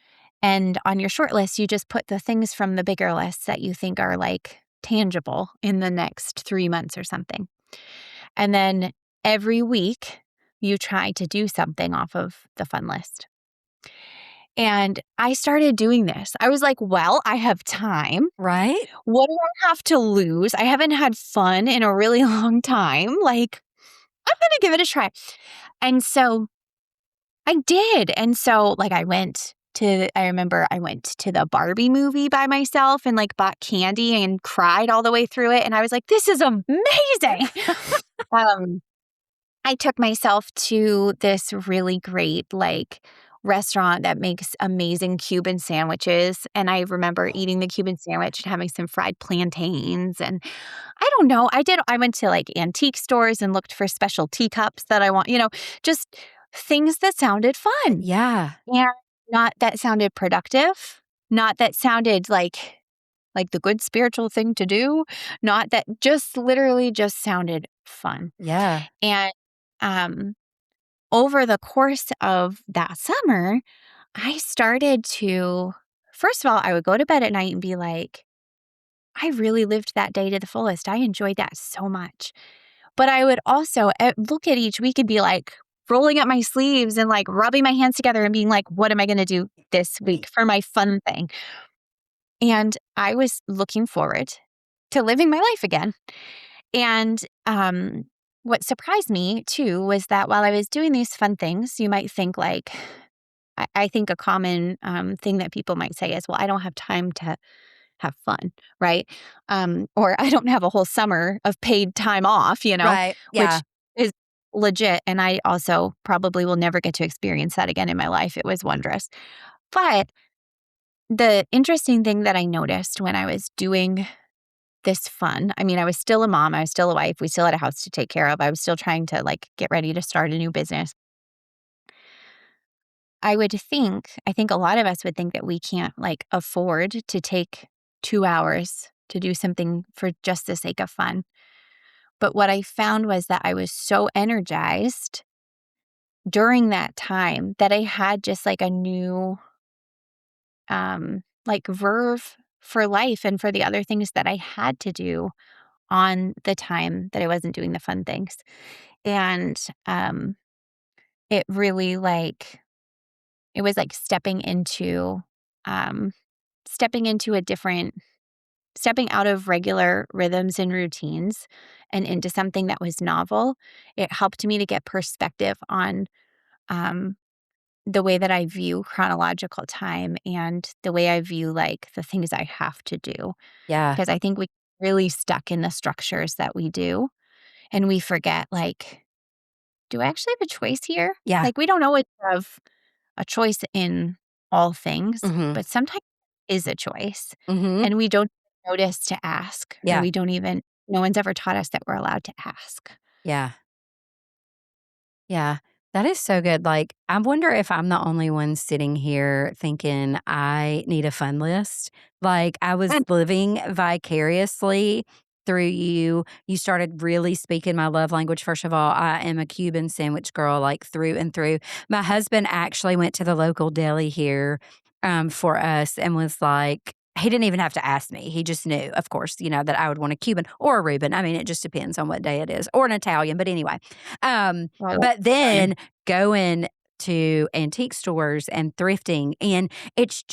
And on your short list, you just put the things from the bigger list that you think are like tangible in the next 3 months or something. And then every week, you try to do something off of the fun list. And I started doing this. I was like, well, I have time. Right? What do I have to lose? I haven't had fun in a really long time. Like, I'm going to give it a try. And so I did. And so, like, I remember I went to the Barbie movie by myself and like bought candy and cried all the way through it. And I was like, this is amazing. um, I took myself to this really great, like, restaurant that makes amazing Cuban sandwiches, and I remember eating the Cuban sandwich and having some fried plantains, and I don't know, I went to, like, antique stores and looked for special teacups that I want, just things that sounded fun, Yeah. and not that sounded productive, not that sounded like the good spiritual thing to do, not that just literally just sounded fun. Yeah. And um, over the course of that summer, I started to, first of all, I would go to bed at night and be like, I really lived that day to the fullest. I enjoyed that so much. But I would also look at each week and be like, rolling up my sleeves and like rubbing my hands together and being like, what am I going to do this week for my fun thing? And I was looking forward to living my life again. And what surprised me too was that while I was doing these fun things, you might think like, I think a common thing that people might say is, well, I don't have time to have fun, right? Or I don't have a whole summer of paid time off, Right. which Yeah. is legit. And I also probably will never get to experience that again in my life. It was wondrous. But the interesting thing that I noticed when I was doing this fun. I mean, I was still a mom, I was still a wife, we still had a house to take care of. I was still trying to like get ready to start a new business. I think a lot of us would think that we can't like afford to take 2 hours to do something for just the sake of fun. But what I found was that I was so energized during that time that I had just like a new like verve for life and for the other things that I had to do on the time that I wasn't doing the fun things. And it really it was like um stepping into stepping out of regular rhythms and routines and into something that was novel. It helped me to get perspective on um the way that I view chronological time and the way I view like the things I have to do. Yeah. Because I think we get really stuck in the structures that we do and we forget like, do I actually have a choice here? Yeah. Like, we don't always have a choice in all things, Mhm. but sometimes is a choice Mhm. and we don't notice to ask, or Yeah. no one's ever taught us that we're allowed to ask. Yeah. Yeah. That is so good. Like, I wonder if I'm the only one sitting here thinking I need a fun list. Like, I was And living vicariously through you. You started really speaking my love language. First of all, I am a Cuban sandwich girl, like through and through. My husband actually went to the local deli here for us and was like, he didn't even have to ask me. He just knew, of course, that I would want a Cuban or a Reuben. I mean, it just depends on what day it is, or an Italian. But anyway, well, but that's fun. then going to antique stores and thrifting, and it's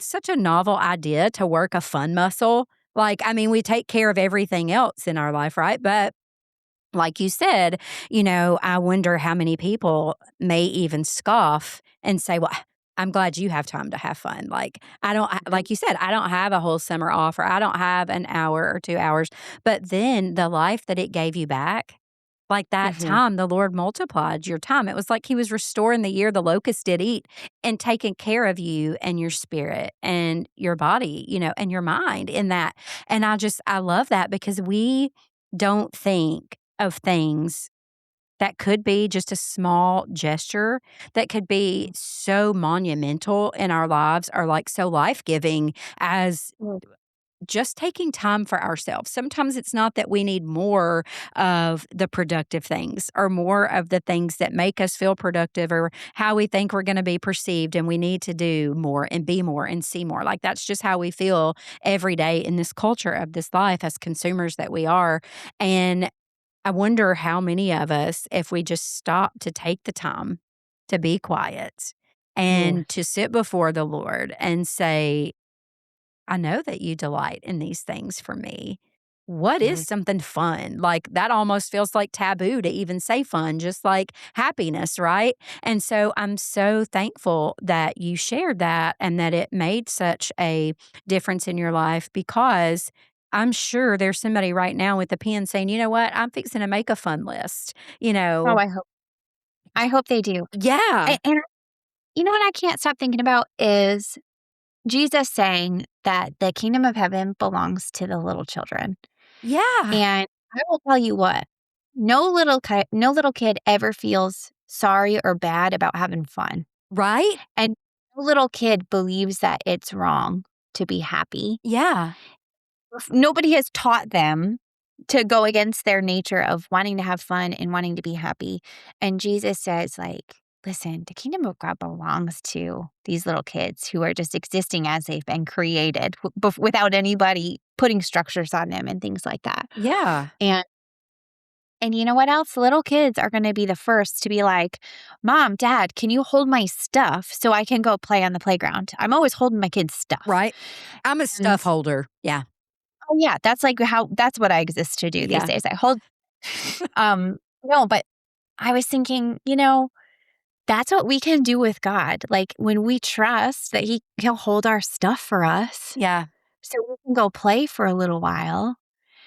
such a novel idea to work a fun muscle. Like, I mean, we take care of everything else in our life, right? But like you said, I wonder how many people may even scoff and say, well, I'm glad you have time to have fun. Like, I don't, Mhm, like you said, I don't have a whole summer off, or I don't have an hour or 2 hours. But then the life that it gave you back, like that mhm. time, the Lord multiplied your time. It was like He was restoring the year the locusts did eat and taking care of you and your spirit and your body, and your mind in that. And I love that because we don't think of things that could be just a small gesture that could be so monumental in our lives, or like so life-giving as Mm. just taking time for ourselves. Sometimes it's not that we need more of the productive things or more of the things that make us feel productive or how we think we're going to be perceived, and we need to do more and be more and see more. Like, that's just how we feel every day in this culture of this life as consumers that we are. And I wonder how many of us, if we just stop to take the time to be quiet Mhm. and to sit before the Lord and say, I know that you delight in these things for me. What is Mhm. something fun? Like, that almost feels like taboo to even say fun, just like happiness, right? And so I'm so thankful that you shared that and that it made such a difference in your life, because I'm sure there's somebody right now with a pen saying, you know what? I'm fixing to make a fun list, Oh, I hope they do. Yeah. And you know what I can't stop thinking about is Jesus saying that the kingdom of heaven belongs to the little children. Yeah. And I will tell you what, no little kid ever feels sorry or bad about having fun. Right? And no little kid believes that it's wrong to be happy. Yeah. Nobody has taught them to go against their nature of wanting to have fun and wanting to be happy. And Jesus says, like, listen, the kingdom of God belongs to these little kids who are just existing as they've been created without anybody putting structures on them and things like that. Yeah. And and you know what else? Little kids are going to be the first to be like, Mom, Dad, can you hold my stuff so I can go play on the playground? I'm always holding my kids' stuff. Right. I'm a And stuff holder. Yeah. oh yeah, that's what I exist to do these Yeah. days. I hold no, but I was thinking, that's what we can do with God. Like when we trust that he'll hold our stuff for us Yeah. so we can go play for a little while.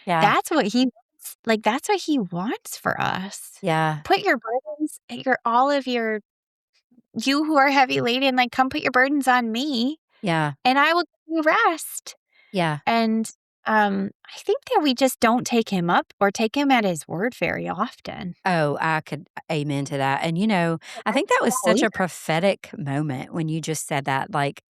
Yeah. That's what he wants. Like that's what he wants for us. Yeah. Put your burdens, your all of your you who are heavy laden, like come put your burdens on me Yeah. and I will give you rest. Yeah. And I think that we just don't take him up or take him at his word very often. Oh, I could amen to that. And, I I think that was don't such a either. prophetic moment when you just said that. Like,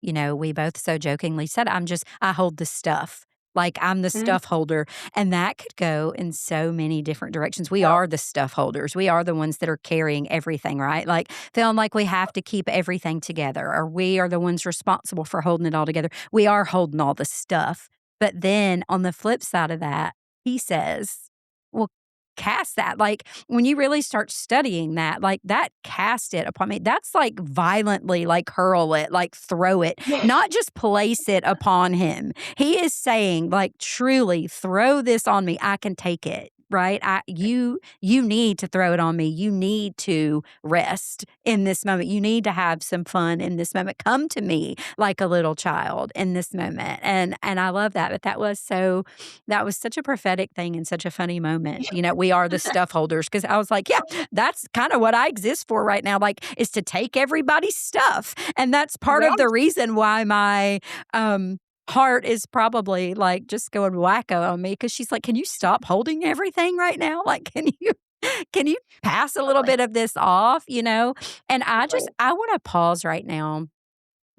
we both so jokingly said, I hold the stuff. Like, I'm the Mhm. stuff holder. And that could go in so many different directions. We are the stuff holders. We are the ones that are carrying everything, right? Like, feeling like we have to keep everything together, or we are the ones responsible for holding it all together. We are holding all the stuff. But then on the flip side of that, he says, well, cast that. Like, when you really start studying that, like, that cast it upon me, that's like violently, like, hurl it, like, throw it, Yeah. not just place it upon him. He is saying, like, truly, throw this on me. I can take it. Right? You need to throw it on me. You need to rest in this moment. You need to have some fun in this moment. Come to me like a little child in this moment. And I love that. But that was such a prophetic thing and such a funny moment. We are the stuff holders, because I was like, yeah, that's kind of what I exist for right now. Like, is to take everybody's stuff. And that's part of the Right. reason why my heart is probably like just going wacko on me, because she's like, can you stop holding everything right now? Like, can you? Can you pass a little Totally. bit of this off, And Totally. I wanna pause right now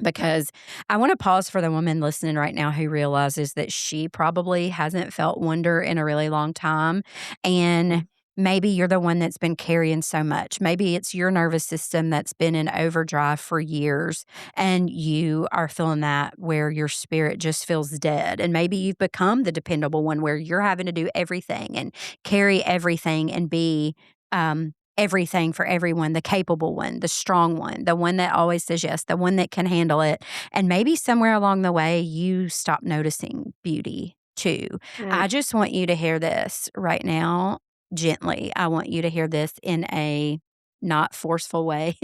because I wanna pause for the woman listening right now who realizes that she probably hasn't felt wonder in a really long time, and Mm, maybe you're the one that's been carrying so much. Maybe it's your nervous system that's been in overdrive for years, and you are feeling that where your spirit just feels dead, and maybe you've become the dependable one where you're having to do everything and carry everything and be, everything for everyone, the capable one, the strong one, the one that always says yes, the one that can handle it. And maybe somewhere along the way, you stop noticing beauty too. mm, I just want you to hear this right now, gently. I want you to hear this in a not forceful way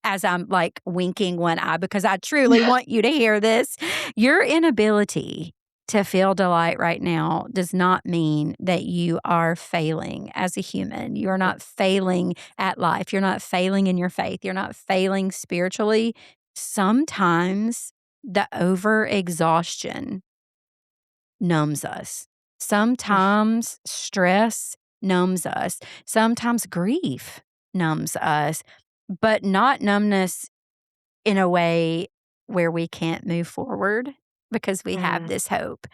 as I'm like winking one eye because I truly want you to hear this. Your inability to feel delight right now does not mean that you are failing as a human. You're not failing at life. You're not failing in your faith. You're not failing spiritually. Sometimes the overexhaustion numbs us. mm, Sometimes stress numbs us. Sometimes grief numbs us, but not numbness in a way where we can't move forward because we have mm, this hope.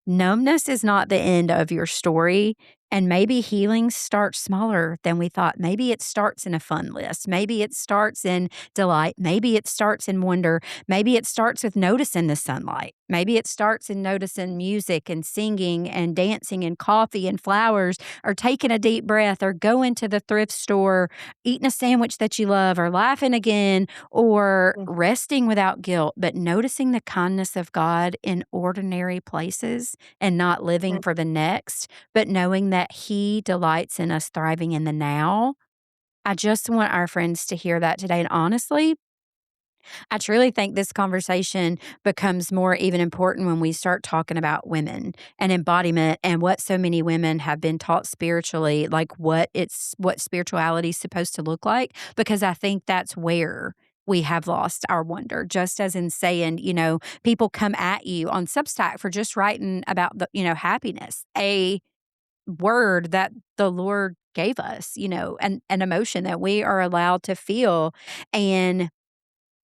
Numbness is not the end of your story, and maybe healing starts smaller than we thought. Maybe it starts in a fun list. Maybe it starts in delight. Maybe it starts in wonder. Maybe it starts with noticing the sunlight. Maybe it starts in noticing music and singing and dancing and coffee and flowers or taking a deep breath or going to the thrift store, eating a sandwich that you love or laughing again or mm, resting without guilt, but noticing the kindness of God in ordinary places and not living mm. for the next, but knowing that He delights in us thriving in the now. I just want our friends to hear that today. And honestly, I truly think this conversation becomes more even important when we start talking about women and embodiment and what so many women have been taught spiritually, like what spirituality is supposed to look like, because I think that's where we have lost our wonder. Just as in saying, people come at you on Substack for just writing about happiness, a word that the Lord gave us, and an emotion that we are allowed to feel. And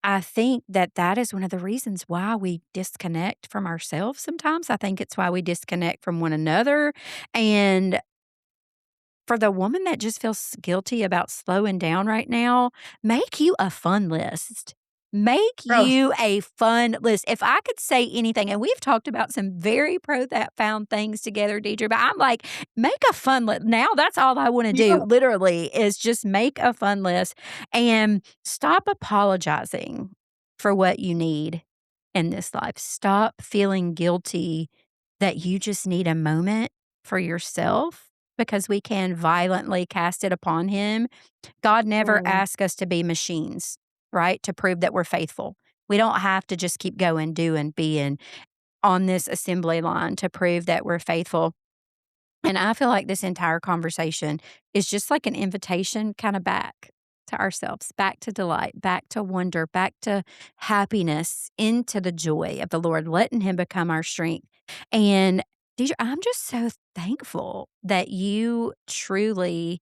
I think that that is one of the reasons why we disconnect from ourselves sometimes. I think it's why we disconnect from one another. And for the woman that just feels guilty about slowing down right now, make you a fun list. Make Oh, you a fun list. If I could say anything, and we've talked about some very profound things together, Deidre, but I'm like, make a fun list. Now that's all I want to do, yeah. literally, is just make a fun list and stop apologizing for what you need in this life. Stop feeling guilty that you just need a moment for yourself because we can violently cast it upon him. God never Mm, asked us to be machines, right? To prove that we're faithful. We don't have to just keep going, doing, being on this assembly line to prove that we're faithful. And I feel like this entire conversation is just like an invitation kind of back to ourselves, back to delight, back to wonder, back to happiness, into the joy of the Lord, letting Him become our strength. And Deidre, I'm just so thankful that you truly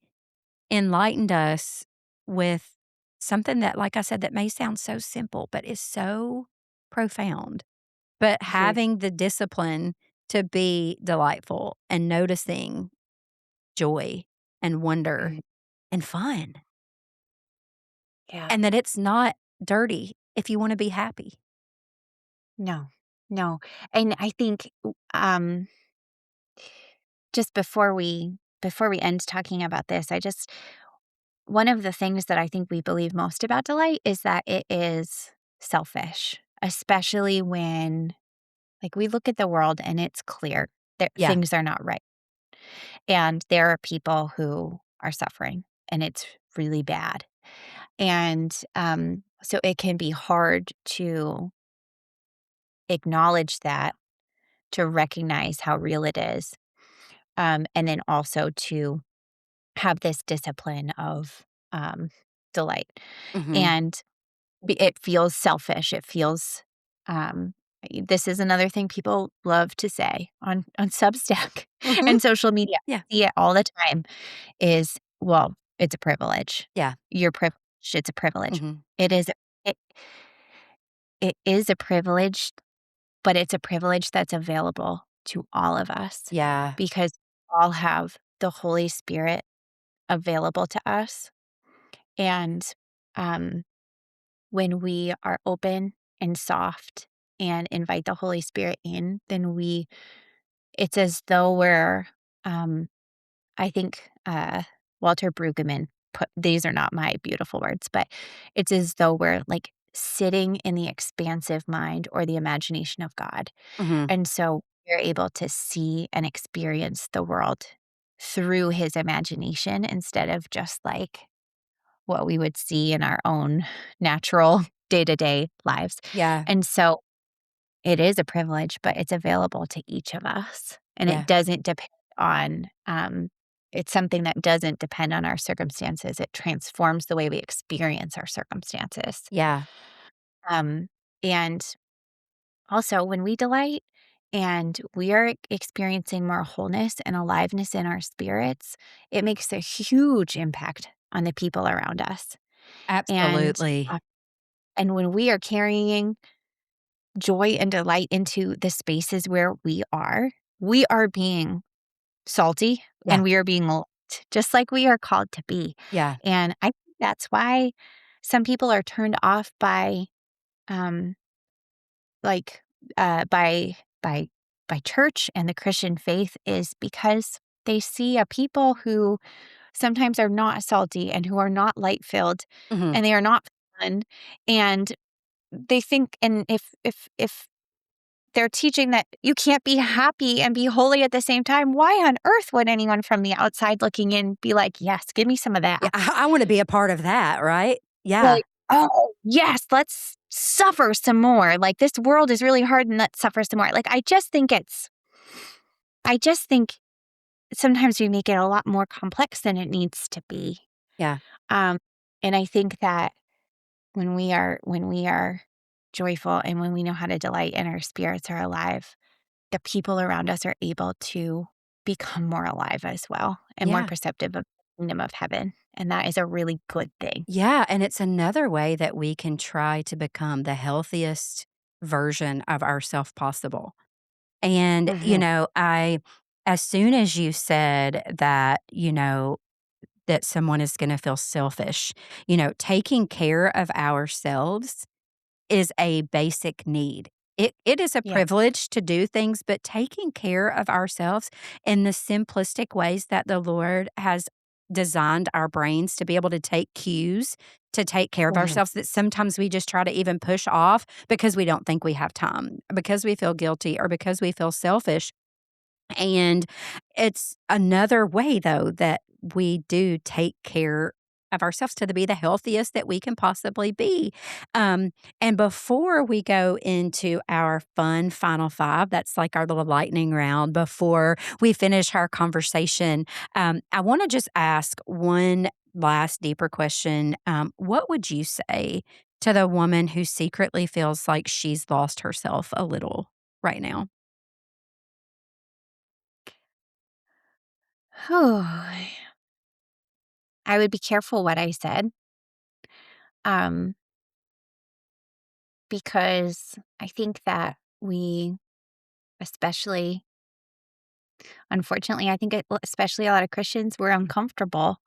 enlightened us with something that, like I said, that may sound so simple, but is so profound. But mhm, having the discipline to be delightful and noticing joy and wonder mm, and fun, yeah. and that it's not dirty if you wanna be happy. No, no. And I think, just before we end talking about this, I just one of the things that I think we believe most about delight is that it is selfish, especially when, like, we look at the world and it's clear that Yeah. things are not right. And there are people who are suffering and it's really bad. And so it can be hard to acknowledge that, to recognize how real it is. And then also to have this discipline of delight. Mhm. And it feels selfish. It feels, um, this is another thing people love to say on Substack Mhm. and social media. Yeah. I see it all the time is well, it's a privilege. Yeah. You're privileged, it's a privilege. Mhm. It is it it is a privilege, but it's a privilege that's available to all of us Yeah. because we all have the Holy Spirit available to us, and, um, when we are open and soft and invite the Holy Spirit in, then it's as though we're, um I think, Walter Brueggemann put these are not my beautiful words, but it's as though we're, like, sitting in the expansive mind or the imagination of God, Mhm. and so we're able to see and experience the world through his imagination instead of just, like, what we would see in our own natural day-to-day lives, Yeah. and so it is a privilege, but it's available to each of us, and it Yeah. doesn't depend on, it's something that doesn't depend on our circumstances. It transforms the way we experience our circumstances. Yeah. Um, and also, when we delight and we are experiencing more wholeness and aliveness in our spirits, it makes a huge impact on the people around us. And Absolutely. uh, and when we are carrying joy and delight into the spaces where we are being salty Yeah. and we are being light, just like we are called to be. Yeah. And I think that's why some people are turned off by, um, like, by by church and the Christian faith is because they see a people who sometimes are not salty and who are not light filled Mhm. and they are not fun and they think and if they're teaching that you can't be happy and be holy at the same time. Why on earth would anyone from the outside looking in be like, "Yes, give me some of Yeah, that?" I wanna be a part of that, right? Yeah. Like, "Oh, yes, let's suffer some more. Like, this world is really hard and let's suffer some more." Like, I just think sometimes we make it a lot more complex than it needs to be. Yeah. Um, and I think that when we are joyful and when we know how to delight and our spirits are alive, the people around us are able to become more alive as well and more Yeah. perceptive of the kingdom of heaven. And that is a really good thing. Yeah, and it's another way that we can try to become the healthiest version of ourself possible. And, Hmm. as soon as you said that, that someone is gonna feel selfish, taking care of ourselves is a basic need. It is a Yeah. privilege to do things, but taking care of ourselves in the simplistic ways that the Lord has designed our brains to be able to take cues to take care of Hmm. ourselves that sometimes we just try to even push off because we don't think we have time, because we feel guilty, or because we feel selfish. And it's another way, though, that we do take care of ourselves to be the healthiest that we can possibly be. Um, and before we go into our fun final five, that's like our little lightning round before we finish our conversation, I want to just ask one last deeper question. What would you say to the woman who secretly feels like she's lost herself a little right now? I would be careful what I said, um, because I think that we, especially, unfortunately, I think especially a lot of Christians, we're uncomfortable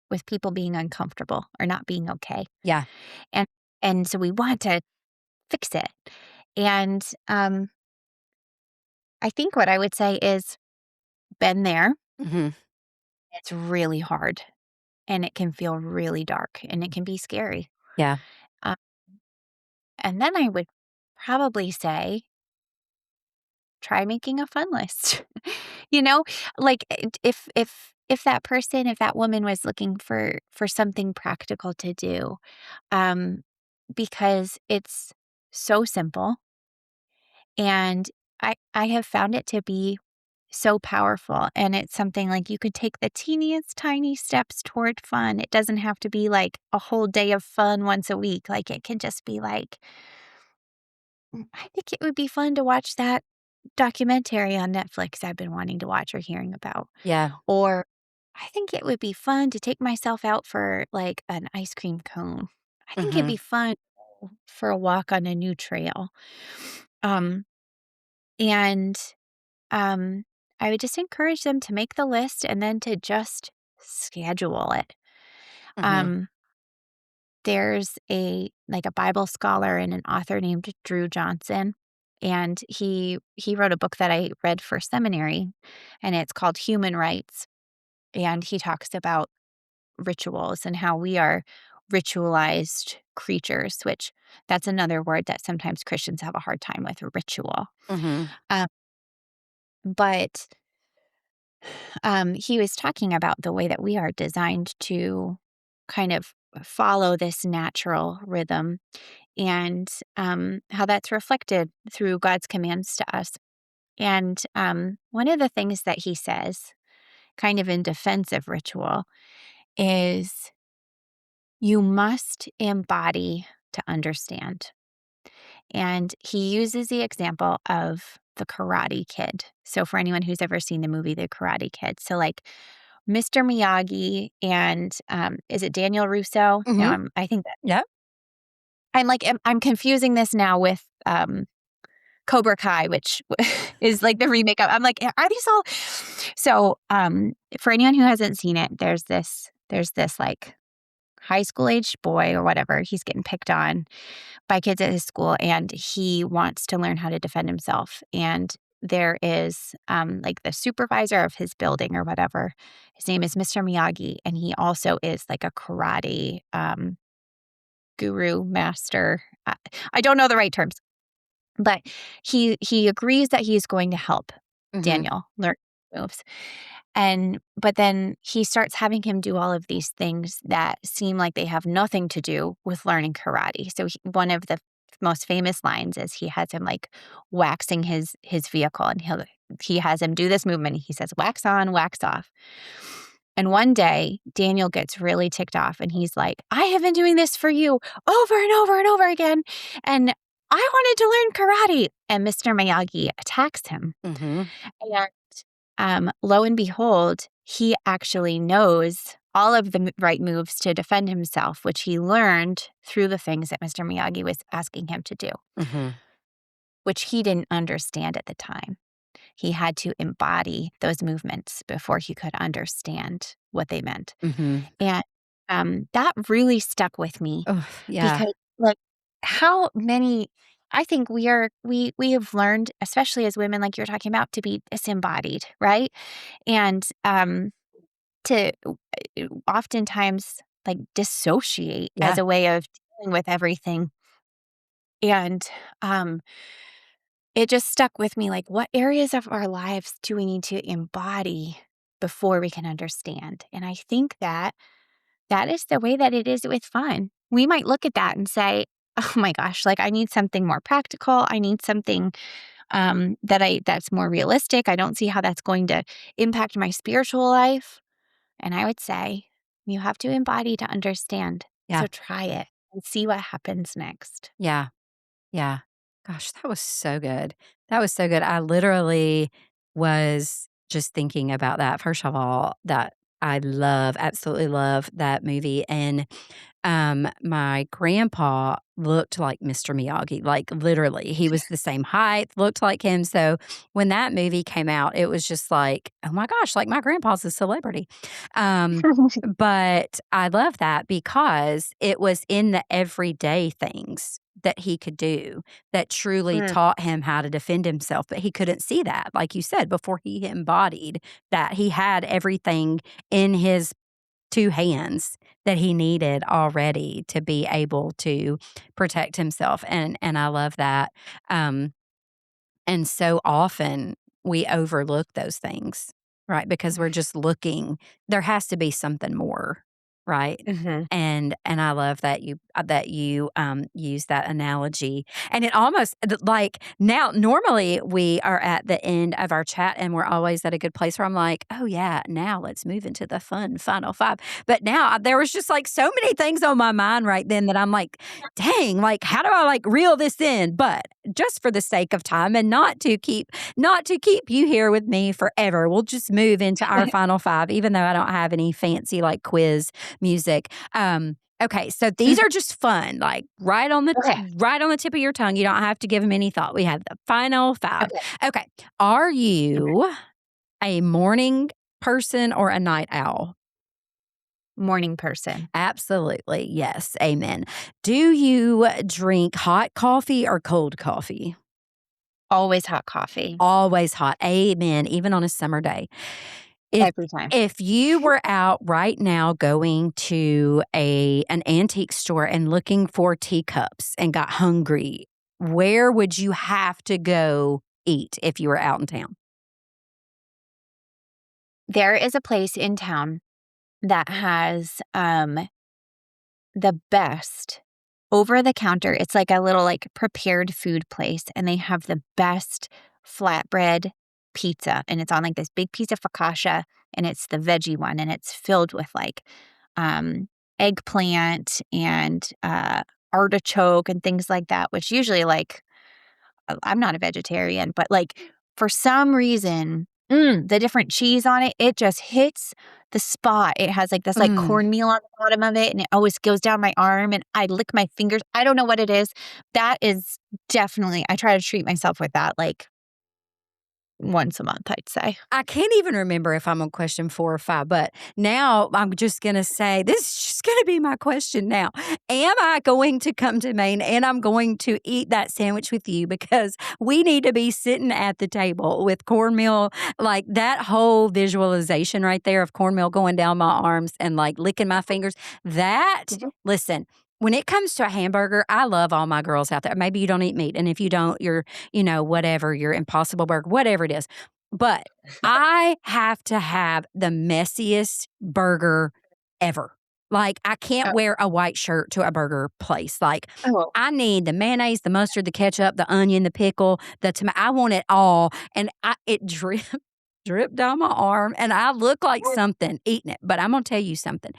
with people being uncomfortable or not being okay, Yeah. and so we want to fix it. And I think what I would say is, been there. Mhm. It's really hard and it can feel really dark and it can be scary. Yeah. Uh, and then I would probably say, try making a fun list. you know, like if that person, if that woman was looking for something practical to do, um, because it's so simple, and I have found it to be so powerful, and it's something like you could take the teeniest tiny steps toward fun. It doesn't have to be like a whole day of fun once a week. Like it can just be like, I think it would be fun to watch that documentary on Netflix I've been wanting to watch or hearing about. Yeah. Or I think it would be fun to take myself out for, like, an ice cream cone. I think it'd be Mhm. fun for a walk on a new trail. Um, and, um, I would just encourage them to make the list and then to just schedule it. Mhm. Um, there's a Bible scholar and an author named Drew Johnson, and he wrote a book that I read for seminary, and it's called Human Rights, and he talks about rituals and how we are ritualized creatures, which that's another word that sometimes Christians have a hard time with, ritual. Mhm. Um, but he was talking about the way that we are designed to kind of follow this natural rhythm and how that's reflected through God's commands to us. And one of the things that he says, kind of in defense of ritual, is you must embody to understand. And he uses the example of the Karate Kid. So, for anyone who's ever seen the movie The Karate Kid, so like Mr. Miyagi and is it Daniel Russo? Mhm. I think that Yep. I'm confusing this now with Cobra Kai, which is like the remake of. I'm like, are these all? So, for anyone who hasn't seen it, there's this like high school aged boy or whatever. He's getting picked on by kids at his school, and he wants to learn how to defend himself. And there is like the supervisor of his building or whatever. His name is Mr. Miyagi, and he also is like a karate guru master. I don't know the right terms, but he agrees that he's going to help Mhm. Daniel learn moves. And but then he starts having him do all of these things that seem like they have nothing to do with learning karate. So one of the most famous lines is he has him like waxing his vehicle, and he has him do this movement. He says wax on, wax off. And one day Daniel gets really ticked off, and he's like, "I have been doing this for you over and over and over again, and I wanted to learn karate." And Mr. Miyagi attacks him. Mhm. And lo and behold, he actually knows all of the right moves to defend himself, which he learned through the things that Mr. Miyagi was asking him to do, Mhm. which he didn't understand at the time. He had to embody those movements before he could understand what they meant. Mhm. And that really stuck with me Oh, yeah. because, like, how many I think we have learned, especially as women, like you're talking about, to be disembodied, right? And to oftentimes like dissociate as Yeah. a way of dealing with everything. And um, it just stuck with me, like, what areas of our lives do we need to embody before we can understand? And I think that that is the way that it is with fun. We might look at that and say, oh my gosh, like I need something more practical. I need something that's more realistic. I don't see how that's going to impact my spiritual life. And I would say you have to embody to understand. Yeah. So try it and see what happens next. Yeah. Yeah. Gosh, that was so good. That was so good. I literally was just thinking about that. First of all, that I love, absolutely love that movie. And my grandpa looked like Mr. Miyagi, like, literally, he was the same height, looked like him, so when that movie came out, it was just like, "Oh my gosh, like, my grandpa's a celebrity." Um, but I love that because it was in the everyday things that he could do that truly Mm, taught him how to defend himself, but he couldn't see that, like you said, before he embodied that. He had everything in his 2 hands that he needed already to be able to protect himself, and I love that, um, and so often we overlook those things, right? Because we're just looking there has to be something more, right? mhm. And I love that you, use that analogy, and it almost like, now normally, we are at the end of our chat, and we're always at a good place where I'm like, "Oh, yeah, now let's move into the fun final 5." But now, there was just, like, so many things on my mind right then that I'm like, "Dang, like, how do I, like, reel this in?" But just for the sake of time and not to keep you here with me forever. We'll just move into our final 5, even though I don't have any fancy like quiz music. Okay, so these are just fun, like Okay. right on the tip of your tongue. You don't have to give them any thought. We have the final 5. Okay. Okay, are Okay. you a morning person or a night owl? Morning person. Absolutely. Yes. Amen. Do you drink hot coffee or cold coffee? Always hot coffee. Always hot. Amen. Even on a summer day. If Every time. if you were out right now going to an antique store and looking for teacups and got hungry, where would you have to go eat if you were out in town? There is a place in town that has, the best over the counter. It's like a little, like, prepared food place, and they have the best flatbread pizza, and it's on, like, this big piece of focaccia, and it's the veggie one, and it's filled with, like, um, eggplant and, artichoke and things like that, which usually, like, I'm not a vegetarian, but, like, for some reason, the different cheese on it, it just hits the spot. It has, like, this, like, Mm. cornmeal on the bottom of it, and it always goes down my arm, and I lick my fingers. I don't know what it is. That is definitely I try to treat myself with that, like, once a month, I'd say. I can't even remember if I'm on question 4 or 5, but now I'm just going to say this is just going to be my question now. Am I going to come to Maine and I'm going to eat that sandwich with you because we need to be sitting at the table with cornmeal, like that whole visualization right there of cornmeal going down my arms and like licking my fingers. That, Did you? listen, when it comes to a hamburger, I love all my girls out there. Maybe you don't eat meat. And if you don't, you're whatever, your impossible burger, whatever it is. But I have to have the messiest burger ever. Like, I can't Oh. wear a white shirt to a burger place. Like, Oh. I need the mayonnaise, the mustard, the ketchup, the onion, the pickle, the tomato. I want it all. And it drip down my arm, and I look like something eating it. But I'm going to tell you something.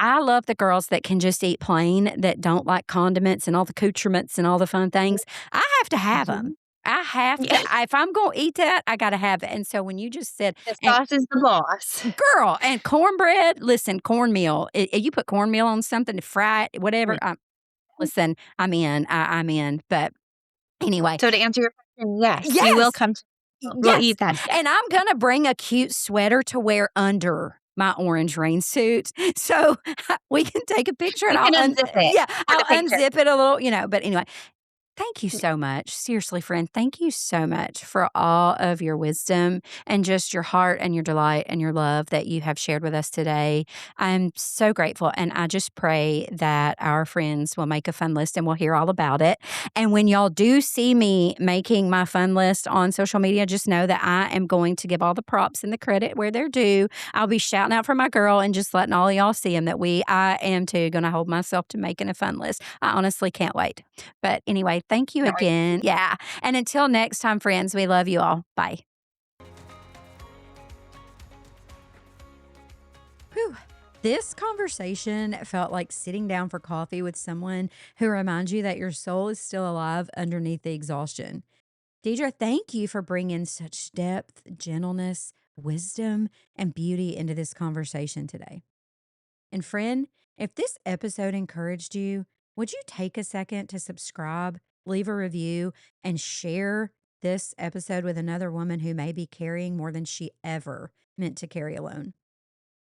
I love the girls that can just eat plain, that don't like condiments and all the accoutrements and all the fun things. I have to have them. Mhm. I have to. Yeah. If I'm going to eat that, I got to have it. And so when you just said, The and sauce is the boss. girl, and cornbread, listen, cornmeal, you put cornmeal on something to fry it, whatever. Listen, I'm in. I'm in. But anyway, So to answer your question, yes, you will yes, come to we'll yes. eat that together. And I'm going to bring a cute sweater to wear under my orange rain suit so we can take a picture and You can unzip it yeah, for I'll the picture. unzip it a little, but anyway, thank you so much. Seriously, friend, thank you so much for all of your wisdom and just your heart and your delight and your love that you have shared with us today. I'm so grateful. And I just pray that our friends will make a fun list and we'll hear all about it. And when y'all do see me making my fun list on social media, just know that I am going to give all the props and the credit where they're due. I'll be shouting out for my girl and just letting all of y'all see them that I am too going to hold myself to making a fun list. I honestly can't wait. But anyway, thank you Can't wait. again. Yeah. And until next time, friends, we love you all. Bye. Whew. This conversation felt like sitting down for coffee with someone who reminds you that your soul is still alive underneath the exhaustion. Deidre, thank you for bringing such depth, gentleness, wisdom, and beauty into this conversation today. And friend, if this episode encouraged you, would you take a second to subscribe, leave a review, and share this episode with another woman who may be carrying more than she ever meant to carry alone?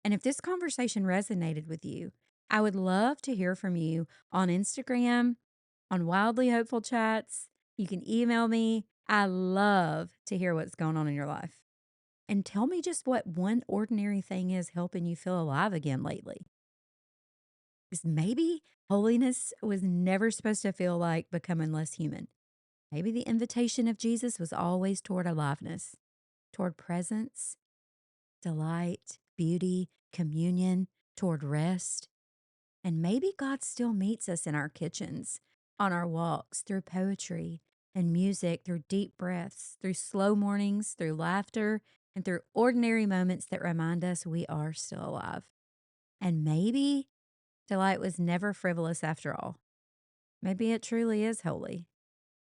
And if this conversation resonated with you, I would love to hear from you on Instagram, on Wildly Hopeful Chats. You can email me. I love to hear what's going on in your life. And tell me just what one ordinary thing is helping you feel alive again lately. Because maybe holiness was never supposed to feel like becoming less human. Maybe the invitation of Jesus was always toward aliveness, toward presence, delight, beauty, communion, toward rest. And maybe God still meets us in our kitchens, on our walks, through poetry and music, through deep breaths, through slow mornings, through laughter, and through ordinary moments that remind us we are still alive. And maybe delight was never frivolous after all. Maybe it truly is holy.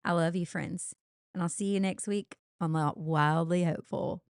I love you, friends. And I'll see you next week on Wildly Hopeful.